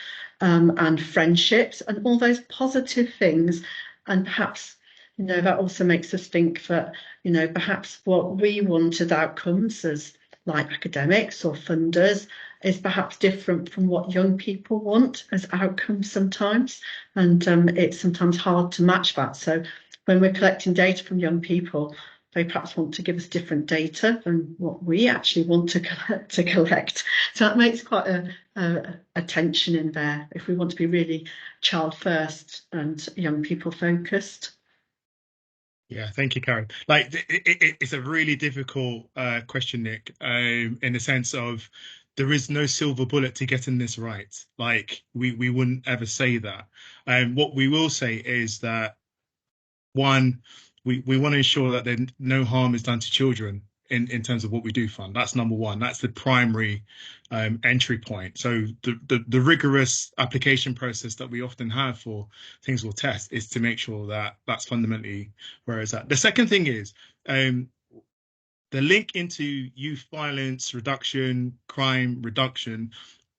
and friendships and all those positive things. And perhaps, that also makes us think that, perhaps what we want as outcomes as like academics or funders is perhaps different from what young people want as outcomes sometimes, and it's sometimes hard to match that. So when we're collecting data from young people, they perhaps want to give us different data than what we actually want to collect. So that makes quite a tension in there if we want to be really child first and young people focused. Yeah, thank you, Karen. Like, it's a really difficult question, Nick, in the sense of there is no silver bullet to getting this right. Like, we wouldn't ever say that. What we will say is that, one, we want to ensure that no harm is done to children in terms of what we do fund. That's number one. That's the primary entry point. So the rigorous application process that we often have for things we'll test is to make sure that that's fundamentally where it's at. The second thing is the link into youth violence reduction, crime reduction,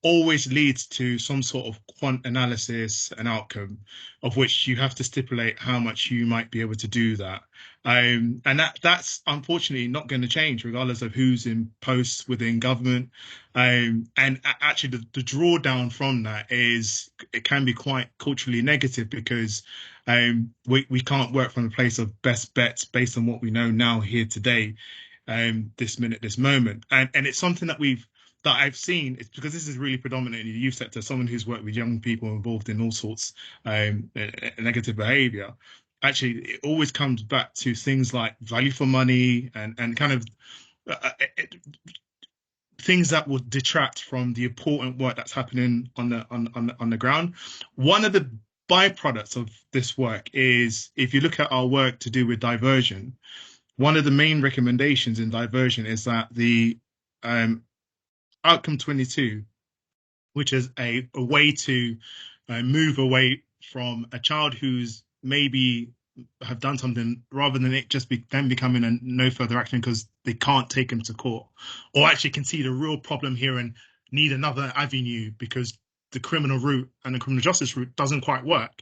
always leads to some sort of quant analysis and outcome, of which you have to stipulate how much you might be able to do that. And that's unfortunately not going to change regardless of who's in posts within government. And actually the drawdown from that is, it can be quite culturally negative, because we can't work from a place of best bets based on what we know now here today, this minute, this moment. And it's something that I've seen. It's because this is really predominant in the youth sector, someone who's worked with young people involved in all sorts negative behavior. Actually, it always comes back to things like value for money and kind of things that will detract from the important work that's happening on the ground. One of the byproducts of this work is, if you look at our work to do with diversion, one of the main recommendations in diversion is that the outcome 22, which is a way to move away from a child who's maybe have done something, rather than it just then becoming a no further action because they can't take them to court, or actually can see the real problem here and need another avenue because the criminal route and the criminal justice route doesn't quite work.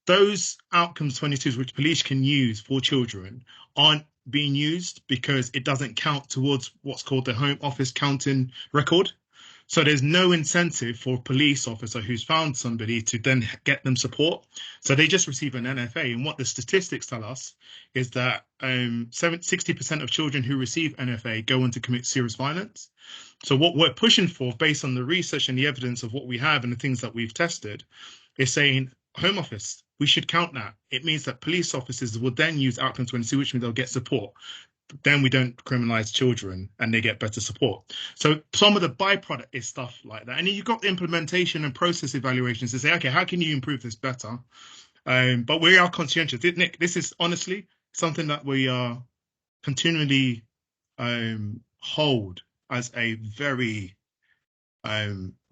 Those outcomes 22s, which police can use for children, aren't being used because it doesn't count towards what's called the Home Office counting record. So there's no incentive for a police officer who's found somebody to then get them support. So they just receive an NFA. And what the statistics tell us is that 60% of children who receive NFA go on to commit serious violence. So what we're pushing for, based on the research and the evidence of what we have and the things that we've tested, is saying, Home Office, we should count that. It means that police officers will then use outcome 22, which means they'll get support. Then we don't criminalize children and they get better support. So some of the byproduct is stuff like that. And then you've got the implementation and process evaluations to say, okay, how can you improve this better? But we are conscientious. Nick, this is honestly something that we are continually hold as a very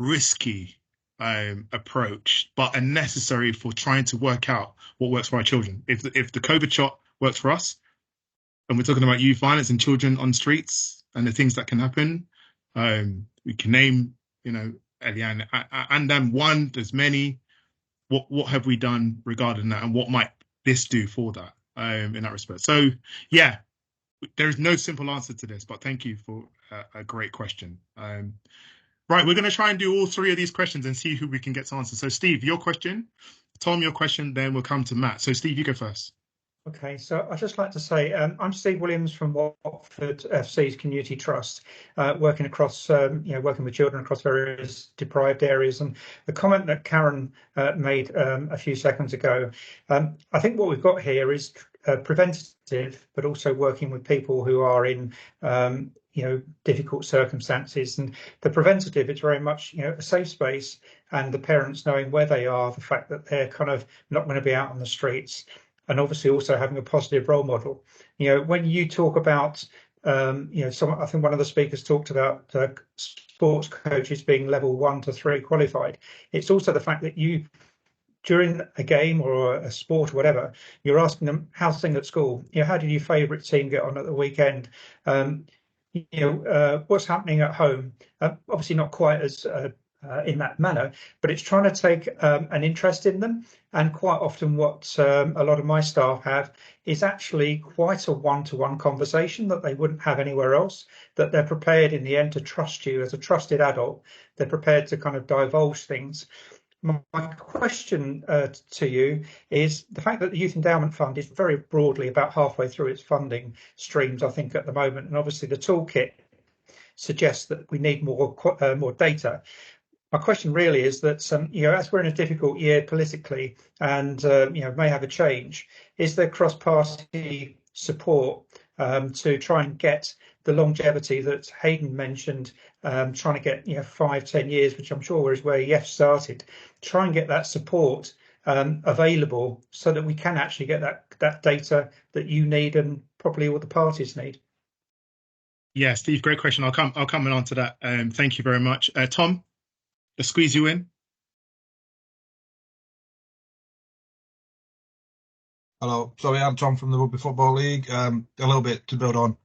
risky approach, but a necessary for trying to work out what works for our children. If the COVID shot works for us, and we're talking about youth violence and children on streets and the things that can happen, we can name, Eliane, and then one, there's many. What have we done regarding that, and what might this do for that in that respect? So, yeah, there is no simple answer to this, but thank you for a great question. Right, we're going to try and do all three of these questions and see who we can get to answer. So, Steve, your question, Tom, your question, then we'll come to Matt. So, Steve, you go first. Okay, so I'd just like to say I'm Steve Williams from Watford FC's Community Trust, working across, working with children across various deprived areas. And the comment that Karen made a few seconds ago, I think what we've got here is preventative, but also working with people who are in difficult circumstances. And the preventative, it's very much a safe space, and the parents knowing where they are, the fact that they're kind of not going to be out on the streets. And obviously also having a positive role model. When you talk about, I think one of the speakers talked about sports coaches being level 1 to 3 qualified. It's also the fact that you, during a game or a sport or whatever, you're asking them, how's things at school? How did your favourite team get on at the weekend? What's happening at home? Obviously not quite as in that manner, but it's trying to take an interest in them. And quite often what a lot of my staff have is actually quite a one-to-one conversation that they wouldn't have anywhere else, that they're prepared in the end to trust you as a trusted adult. They're prepared to kind of divulge things. My question to you is the fact that the Youth Endowment Fund is very broadly about halfway through its funding streams, I think, at the moment. And obviously the toolkit suggests that we need more data. My question really is that, as we're in a difficult year politically and, may have a change, is there cross-party support to try and get the longevity that Hayden mentioned, trying to get 5-10 years, which I'm sure is where EF started, try and get that support available so that we can actually get that data that you need and probably all the parties need? Yeah, Steve, great question. I'll come on to that. Thank you very much. Tom, let's squeeze you in. Hello, sorry, I'm Tom from the Rugby Football League. A little bit to build on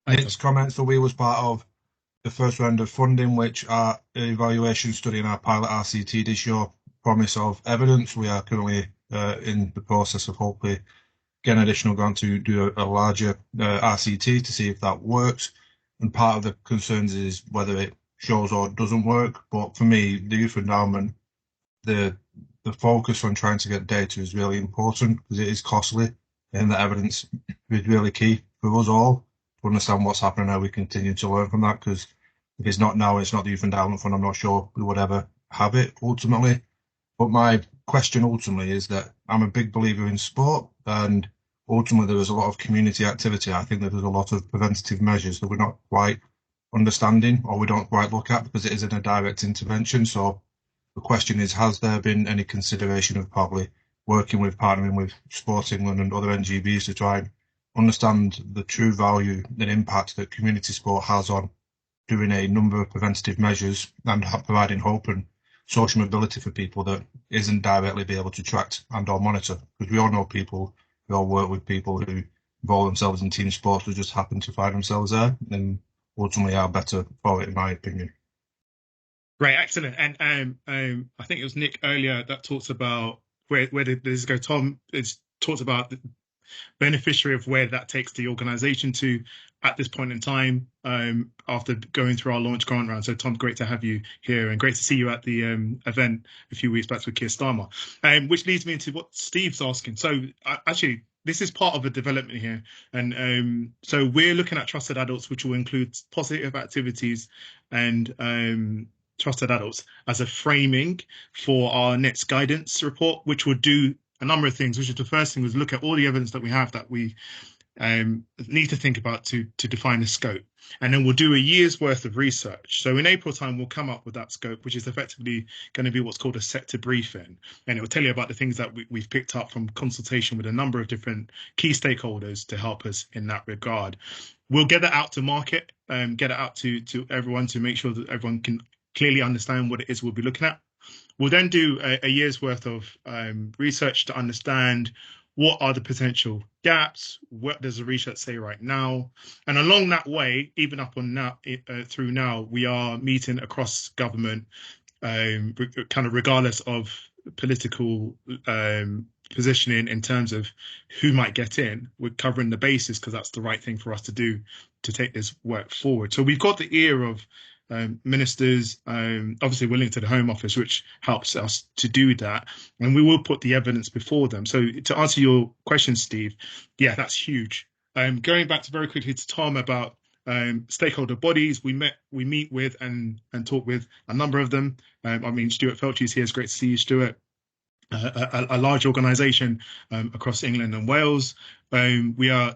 Hi, Nick's Tom. comments. So we was part of the first round of funding, which our evaluation study and our pilot RCT did show promise of evidence. We are currently in the process of hopefully getting additional grant to do a larger RCT to see if that works. And part of the concerns is whether it shows or doesn't work. But for me, the youth endowment, the focus on trying to get data is really important because it is costly, and the evidence is really key for us all to understand what's happening, how we continue to learn from that. Because if it's not now, it's not the Youth Endowment Fund, I'm not sure we would ever have it ultimately. But my question ultimately is that I'm a big believer in sport, and ultimately there is a lot of community activity. I think that there's a lot of preventative measures that we're not quite understanding or we don't quite look at because it isn't a direct intervention. So the question is, has there been any consideration of probably partnering with Sport England and other NGBs to try and understand the true value and impact that community sport has on doing a number of preventative measures and providing hope and social mobility for people that isn't directly be able to track and or monitor? Because we all know people, we all work with people who involve themselves in team sports who just happen to find themselves there and ultimately are better for it, in my opinion. Great, excellent. And I think it was Nick earlier that talks about where did this go? Tom has talked about the beneficiary of where that takes the organisation to at this point in time after going through our launch grant round. So Tom, great to have you here and great to see you at the event a few weeks back with Keir Starmer. Which leads me into what Steve's asking. So actually, this is part of a development here. And so we're looking at trusted adults, which will include positive activities and trusted adults as a framing for our next guidance report, which would do a number of things, which is the first thing was look at all the evidence that we have that we need to think about to define the scope. And then we'll do a year's worth of research. So in April time, we'll come up with that scope, which is effectively going to be what's called a sector briefing. And it will tell you about the things that we've picked up from consultation with a number of different key stakeholders to help us in that regard. We'll get it out to market, get it out to everyone to make sure that everyone can clearly understand what it is we'll be looking at. We'll then do a year's worth of research to understand what are the potential gaps, what does the research say right now, and along that way, even up on now through now, we are meeting across government, kind of regardless of political positioning in terms of who might get in. We're covering the bases because that's the right thing for us to do to take this work forward. So we've got the ear of ministers. Obviously, we're linked to the Home Office, which helps us to do that, and we will put the evidence before them. So to answer your question, Steve, yeah, that's huge. Going back to very quickly to Tom about stakeholder bodies, we meet with and talk with a number of them. I mean, Stuart Felch's here. It's great to see you, Stuart. A large organisation across England and Wales. We are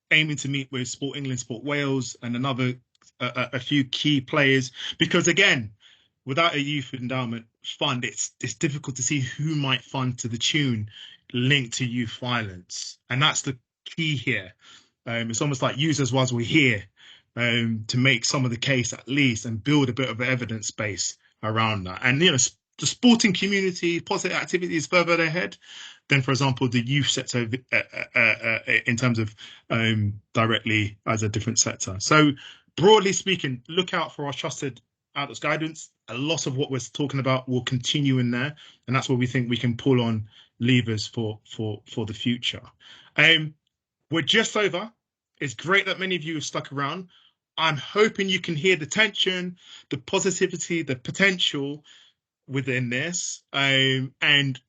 aiming to meet with Sport England, Sport Wales, and a few key players, because again, without a youth endowment fund, it's difficult to see who might fund to the tune linked to youth violence, and that's the key here. It's almost like users whilst we're here to make some of the case at least and build a bit of an evidence base around that. And the sporting community, positive activities further ahead than, for example, the youth sector in terms of directly as a different sector. So broadly speaking, look out for our trusted adults guidance. A lot of what we're talking about will continue in there, and that's where we think we can pull on levers for the future. We're just over. It's great that many of you have stuck around. I'm hoping you can hear the tension, the positivity, the potential within this, and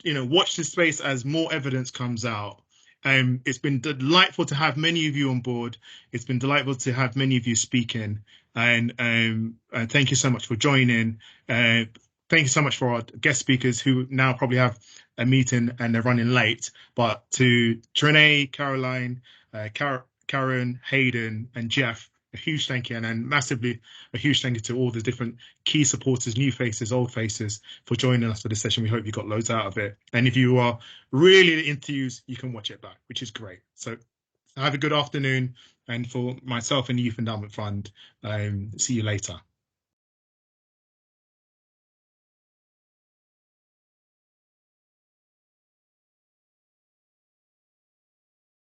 watch this space as more evidence comes out. It's been delightful to have many of you on board. It's been delightful to have many of you speaking, and thank you so much for joining. Thank you so much for our guest speakers who now probably have a meeting and they're running late. But to Trinae, Caroline, Karen, Hayden, and Jeff, a huge thank you, and then massively a huge thank you to all the different key supporters, new faces, old faces, for joining us for this session. We hope you got loads out of it. And if you are really enthused, you can watch it back, which is great. So Have a good afternoon. And for myself and the Youth Endowment Fund, see you later.